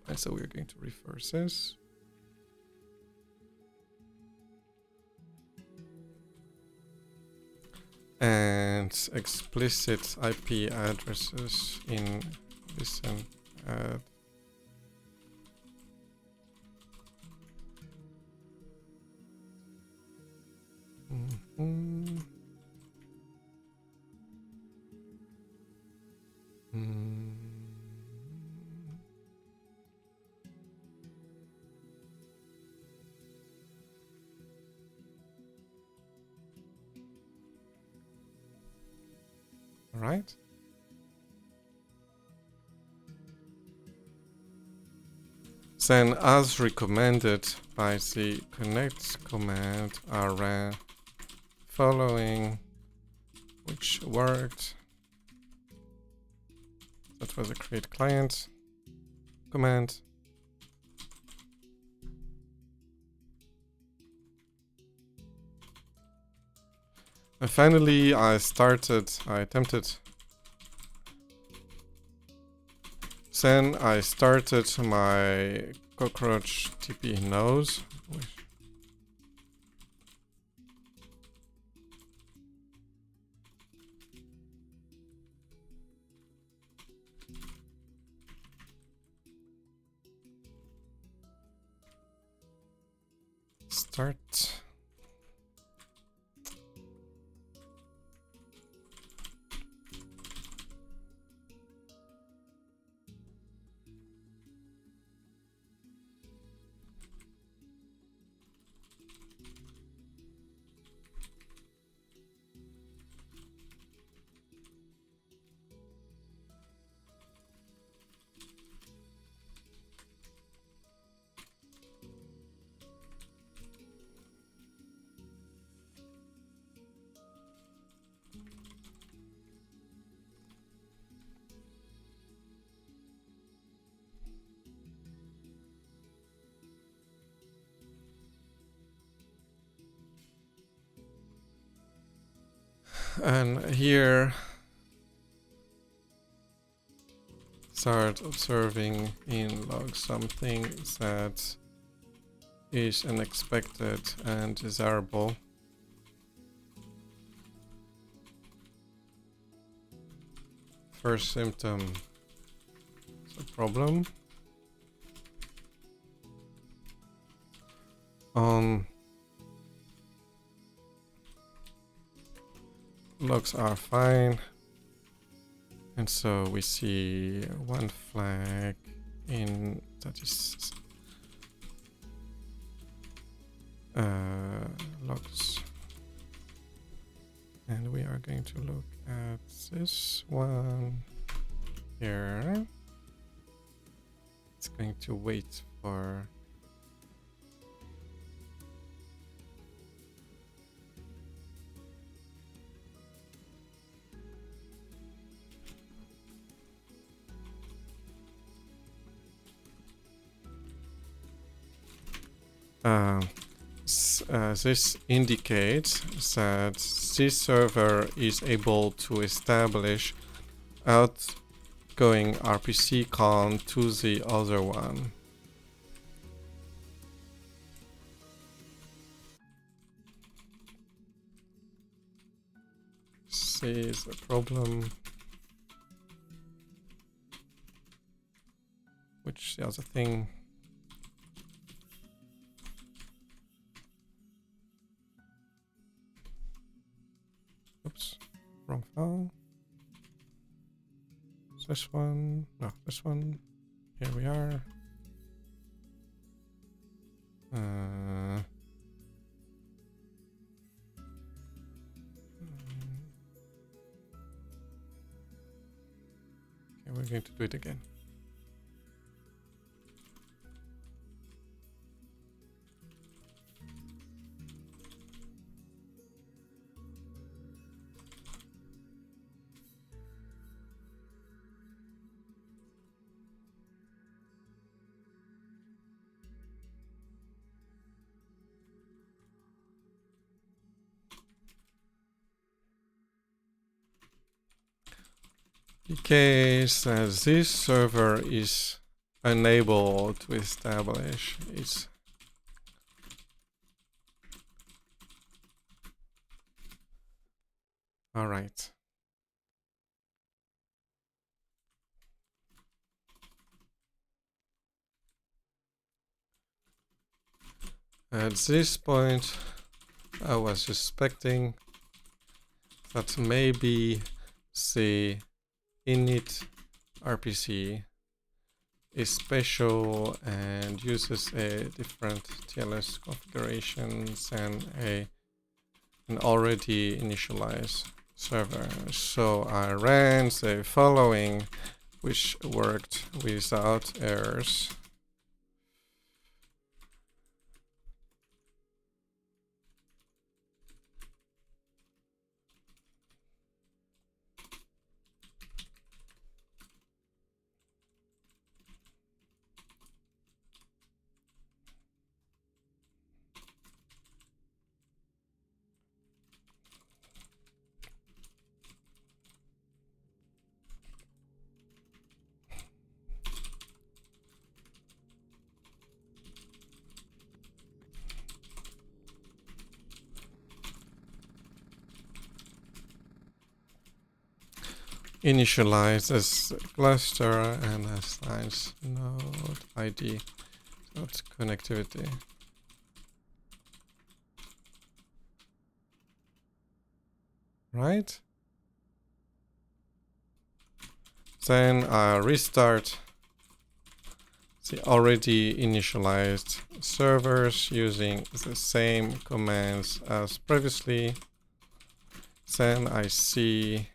And so we're going to reverse this. And explicit IP addresses in listen add. All right. Then, as recommended by the connect command, are ran following, which worked. That was a create client command. And finally, I attempted. Then I started my cockroach TP nose. Start. And here, start observing in log something that is unexpected and desirable. First symptom is a problem. Logs are fine. And so we see one flag in that is logs. And we are going to look at this one here. It's going to wait for this indicates that this server is able to establish outgoing RPC call to the other one. This is a problem. Which the other thing? Oops, wrong file. This one, no, this one. Here we are. Okay, we're going to do it again. In case this server is unable to establish its all right. At this point, I was suspecting that maybe the init RPC is special and uses a different TLS configurations and an already initialized server. So I ran the following, which worked without errors. Initialize as cluster and assigns node ID, node connectivity. Right? Then I restart the already initialized servers using the same commands as previously. Then I see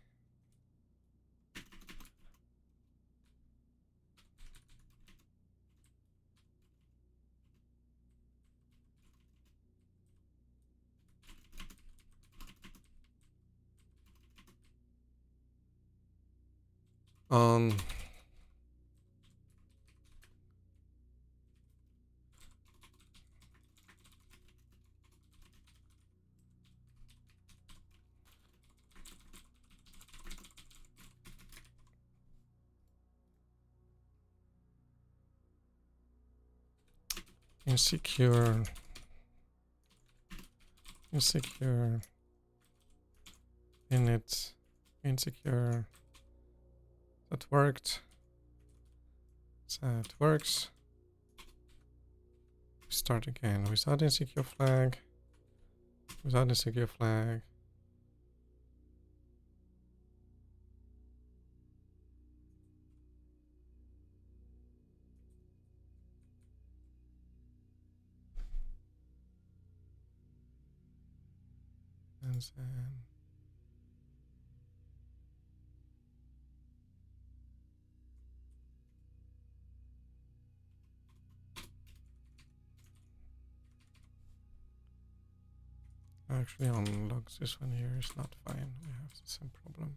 on insecure init insecure. That worked. That works. Start again without insecure flag. Without insecure flag. And then actually on logs, this one here is not fine. We have the same problem.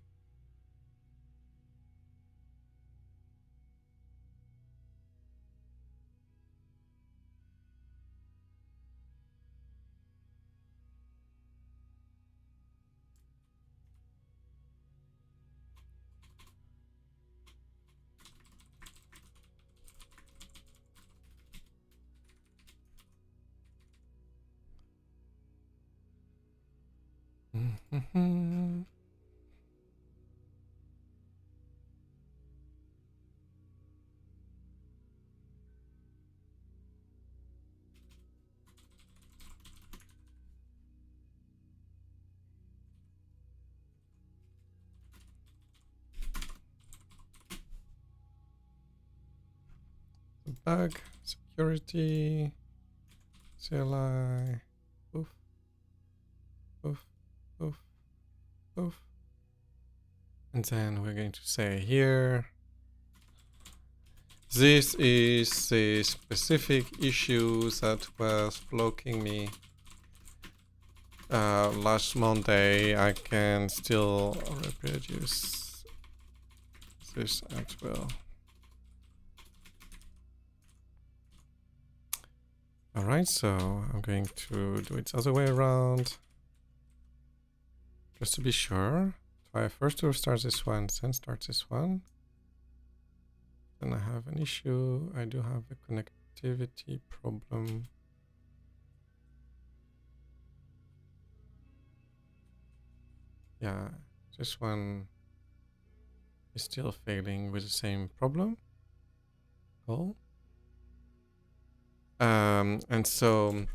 Bug, security, CLI, oof, oof, oof, oof. And then we're going to say here, this is the specific issue that was blocking me last Monday. I can still reproduce this at will. Alright, so I'm going to do it the other way around. Just to be sure. Try first to restart this one, then start this one. Then I have an issue. I do have a connectivity problem. Yeah, this one is still failing with the same problem. Cool. And so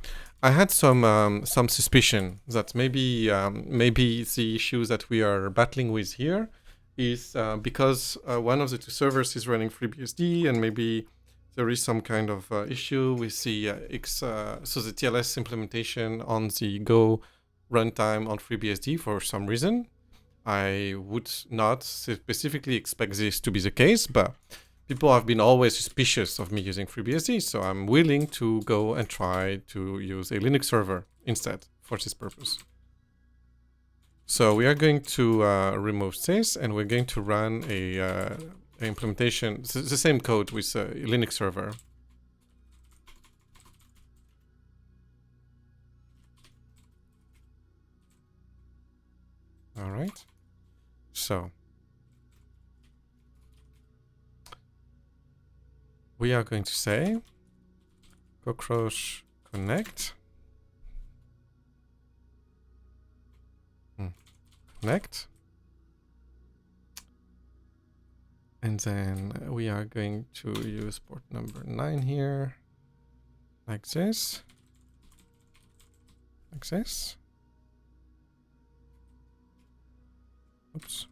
I had some suspicion that maybe the issue that we are battling with here is because one of the two servers is running FreeBSD, and maybe there is some kind of issue with the so the TLS implementation on the Go runtime on FreeBSD for some reason. I would not specifically expect this to be the case, but people have been always suspicious of me using FreeBSD, so I'm willing to go and try to use a Linux server instead for this purpose. So we are going to remove this, and we're going to run a implementation, the same code with a Linux server. All right. So we are going to say cockroach connect. Connect. And then we are going to use port number 9 here, like this, like this. Oops.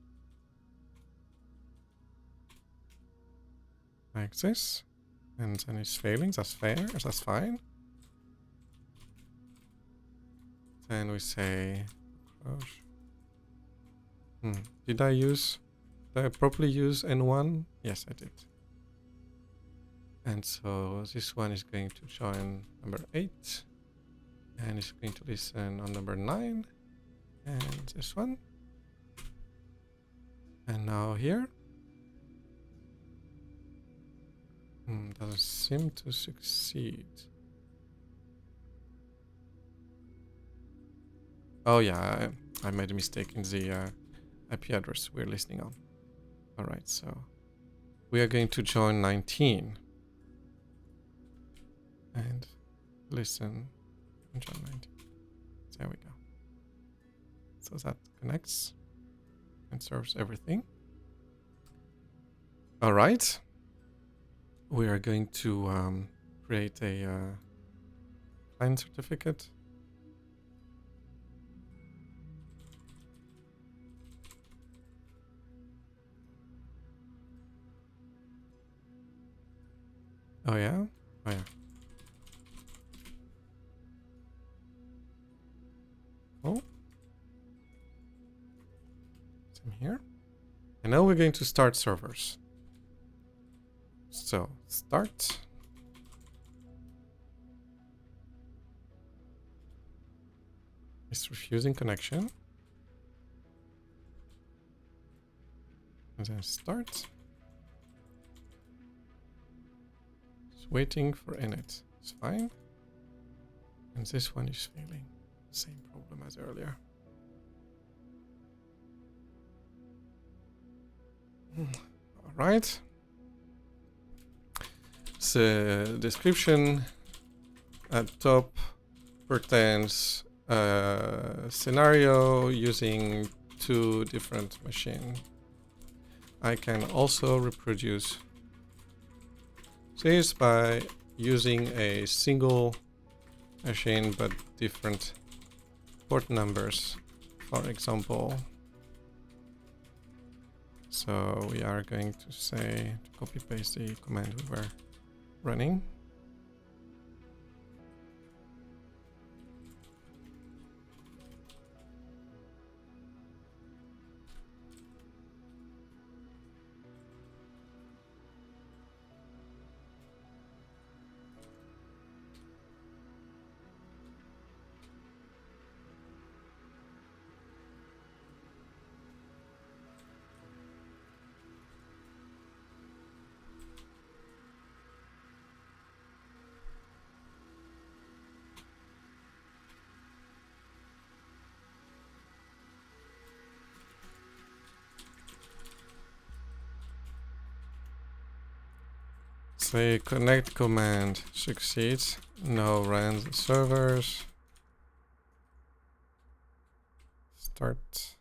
Like this. And then it's failing, that's fair, that's fine. Then we say, did I properly use N1? Yes, I did. And so this one is going to join number 8. And it's going to listen on number 9. And this one. And now here. Doesn't seem to succeed. Oh yeah, I made a mistake in the IP address we're listening on. Alright, so we are going to join 19. And listen and join 19. There we go. So that connects and serves everything. Alright. We are going to create a client certificate. Oh yeah? Oh yeah. Oh. Same here. And now we're going to start servers. So, start. It's refusing connection. And then start. It's waiting for init. It's fine. And this one is failing. Same problem as earlier. All right. The description at top pertains scenario using 2 different machines. I can also reproduce this by using a single machine but different port numbers, for example. So we are going to say to copy paste the command we were running. Say connect command succeeds. Now run the servers. Start.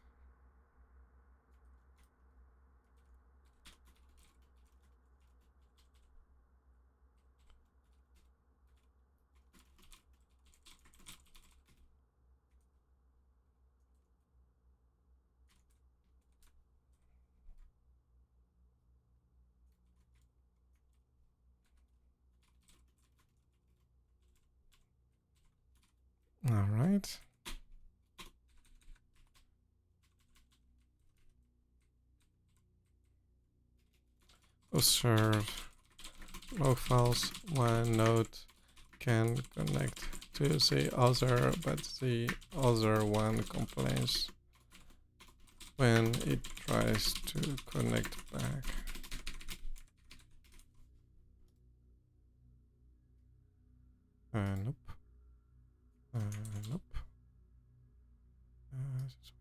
All right. Observe log files. One node can connect to the other, but the other one complains when it tries to connect back. Nope. Nope. This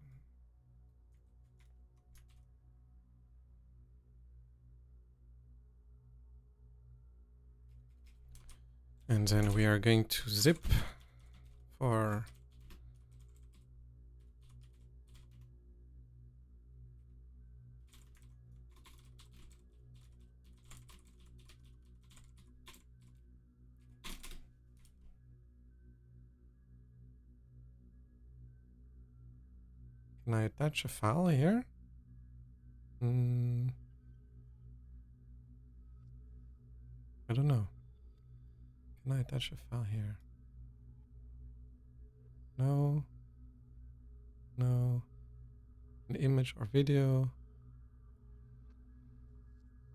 one. And then we are going to zip for Can I attach a file here? I don't know. Can I attach a file here? No. No. An image or video.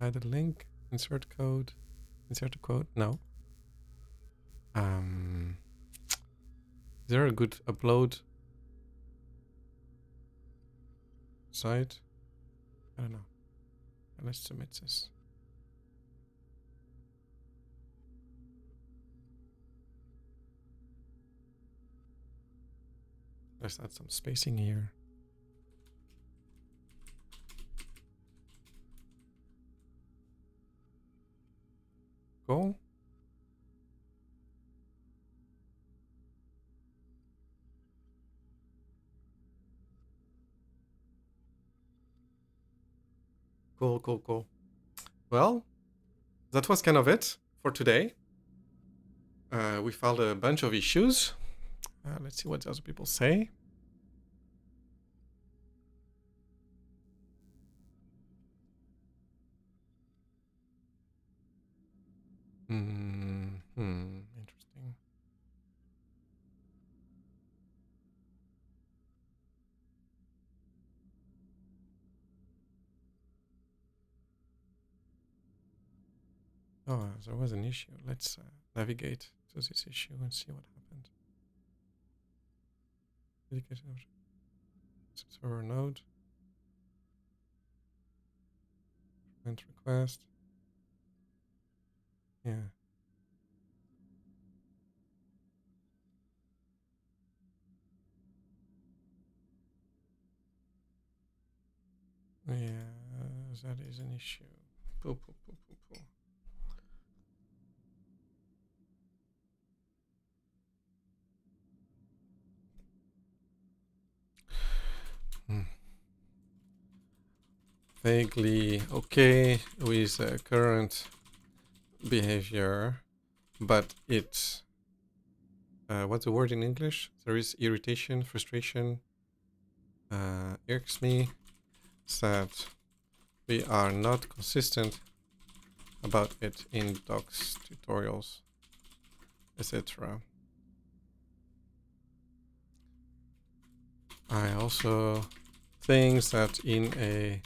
Add a link. Insert code. Insert a code. No. Is there a good upload site? I don't know. Let's submit this. Let's add some spacing here. Cool. Cool. Well, that was kind of it for today. We found a bunch of issues. Let's see what the other people say. Interesting. Oh, there was an issue. Let's navigate to this issue and see what happened. Dedicated server node. Prevent request. Yeah. Yeah, that is an issue. Poo. Vaguely okay with current behavior, but it what's the word in English? There is irritation, frustration, irks me that we are not consistent about it in docs, tutorials, etc. I also think that in a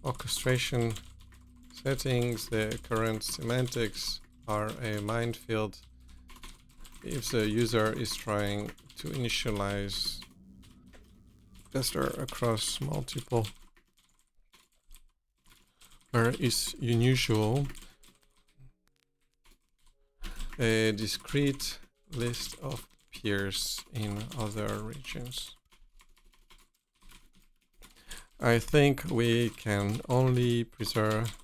orchestration settings, the current semantics are a minefield if the user is trying to initialize cluster across multiple, where is unusual a discrete list of peers in other regions. I think we can only preserve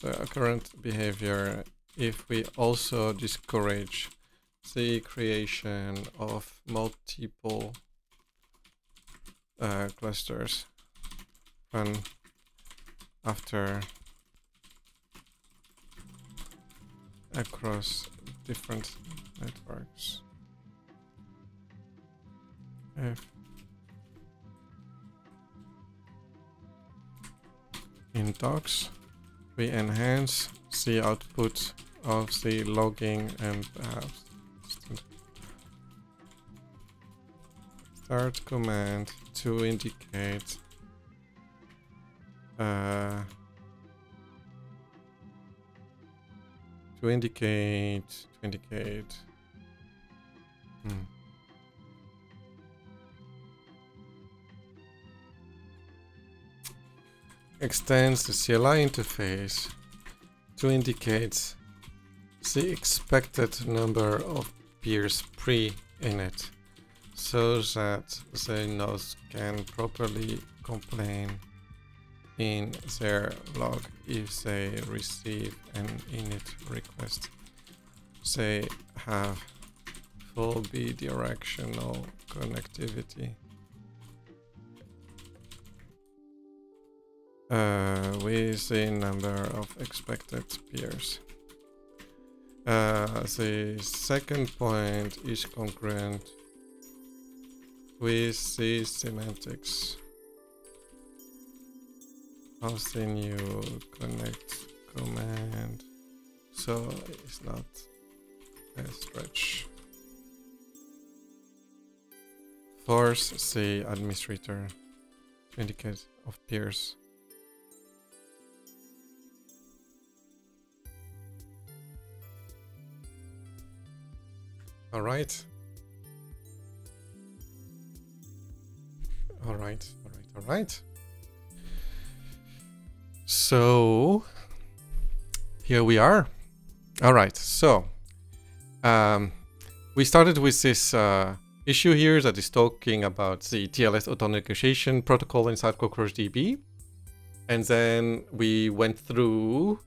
the current behavior if we also discourage the creation of multiple clusters run after across different networks. If in docs we enhance the output of the logging and start command to indicate extends the CLI interface to indicate the expected number of peers pre-init, so that the nodes can properly complain in their log if they receive an init request. They have full bidirectional connectivity with the number of expected peers. The second point is congruent with the semantics of the new connect command, so it's not a stretch. Force the administrator to indicate of peers. All right. So here we are. All right. So we started with this issue here that is talking about the TLS auto-negotiation protocol inside CockroachDB, and then we went through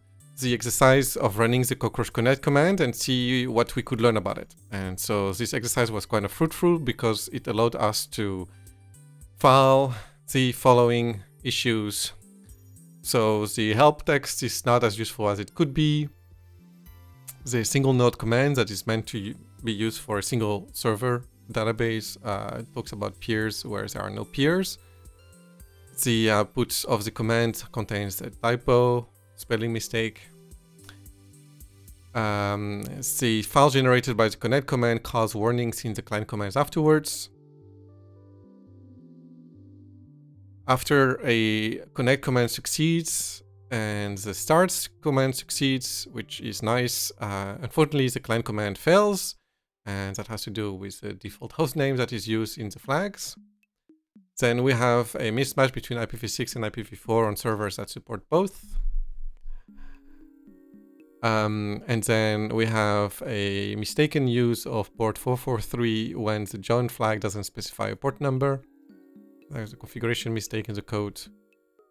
the exercise of running the cockroach connect command and see what we could learn about it. And so this exercise was kind of fruitful because it allowed us to file the following issues. So the help text is not as useful as it could be. The single node command that is meant to be used for a single server database talks about peers where there are no peers. The output of the command contains a typo, spelling mistake. The file generated by the connect command cause warnings in the client commands afterwards. After a connect command succeeds and the start command succeeds, which is nice, unfortunately the client command fails, and that has to do with the default hostname that is used in the flags. Then we have a mismatch between IPv6 and IPv4 on servers that support both. And then we have a mistaken use of port 443 when the join flag doesn't specify a port number. There's a configuration mistake in the code.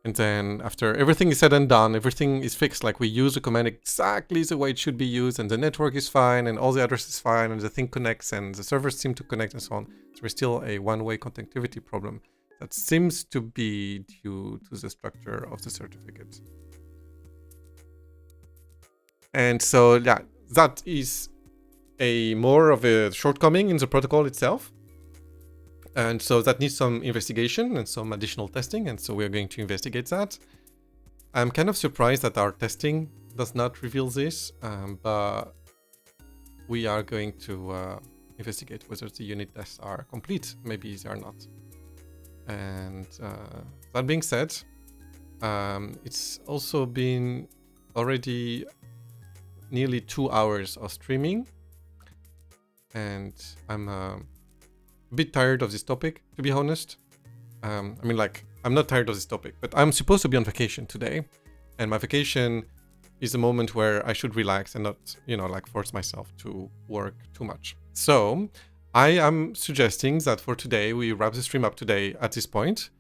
And then after everything is said and done, everything is fixed, like we use the command exactly the way it should be used, and the network is fine, and all the address is fine, and the thing connects, and the servers seem to connect, and so on. There's still a one-way connectivity problem that seems to be due to the structure of the certificate. And so, yeah, that is a more of a shortcoming in the protocol itself. And so that needs some investigation and some additional testing. And so we're going to investigate that. I'm kind of surprised that our testing does not reveal this, but we are going to investigate whether the unit tests are complete. Maybe they are not. And that being said, it's also been already nearly 2 hours of streaming, and I'm a bit tired of this topic, to be honest. I mean, like, I'm not tired of this topic, but I'm supposed to be on vacation today, and my vacation is a moment where I should relax and not, you know, like force myself to work too much. So I am suggesting that for today, we wrap the stream up today at this point.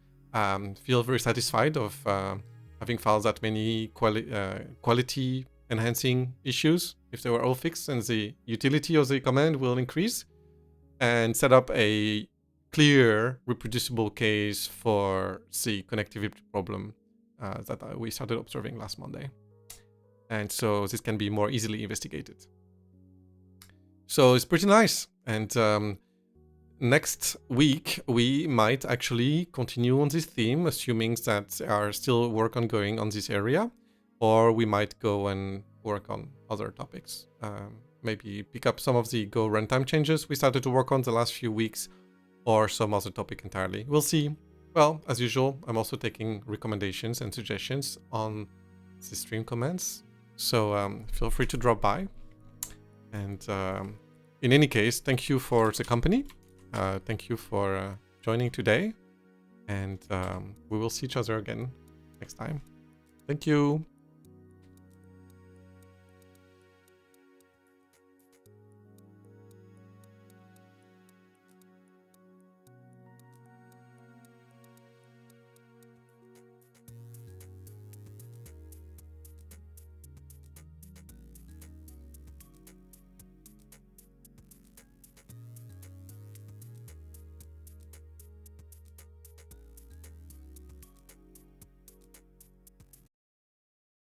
Feel very satisfied of having filed that many quality enhancing issues. If they were all fixed, and the utility of the command will increase, and set up a clear, reproducible case for the connectivity problem that we started observing last Monday. And so this can be more easily investigated. So it's pretty nice. And next week, we might actually continue on this theme, assuming that there are still work ongoing on this area, or we might go and work on other topics. Maybe pick up some of the Go runtime changes we started to work on the last few weeks, or some other topic entirely. We'll see. Well, as usual, I'm also taking recommendations and suggestions on the stream comments, so feel free to drop by. And in any case, thank you for the company. Thank you for joining today, and we will see each other again next time. Thank you.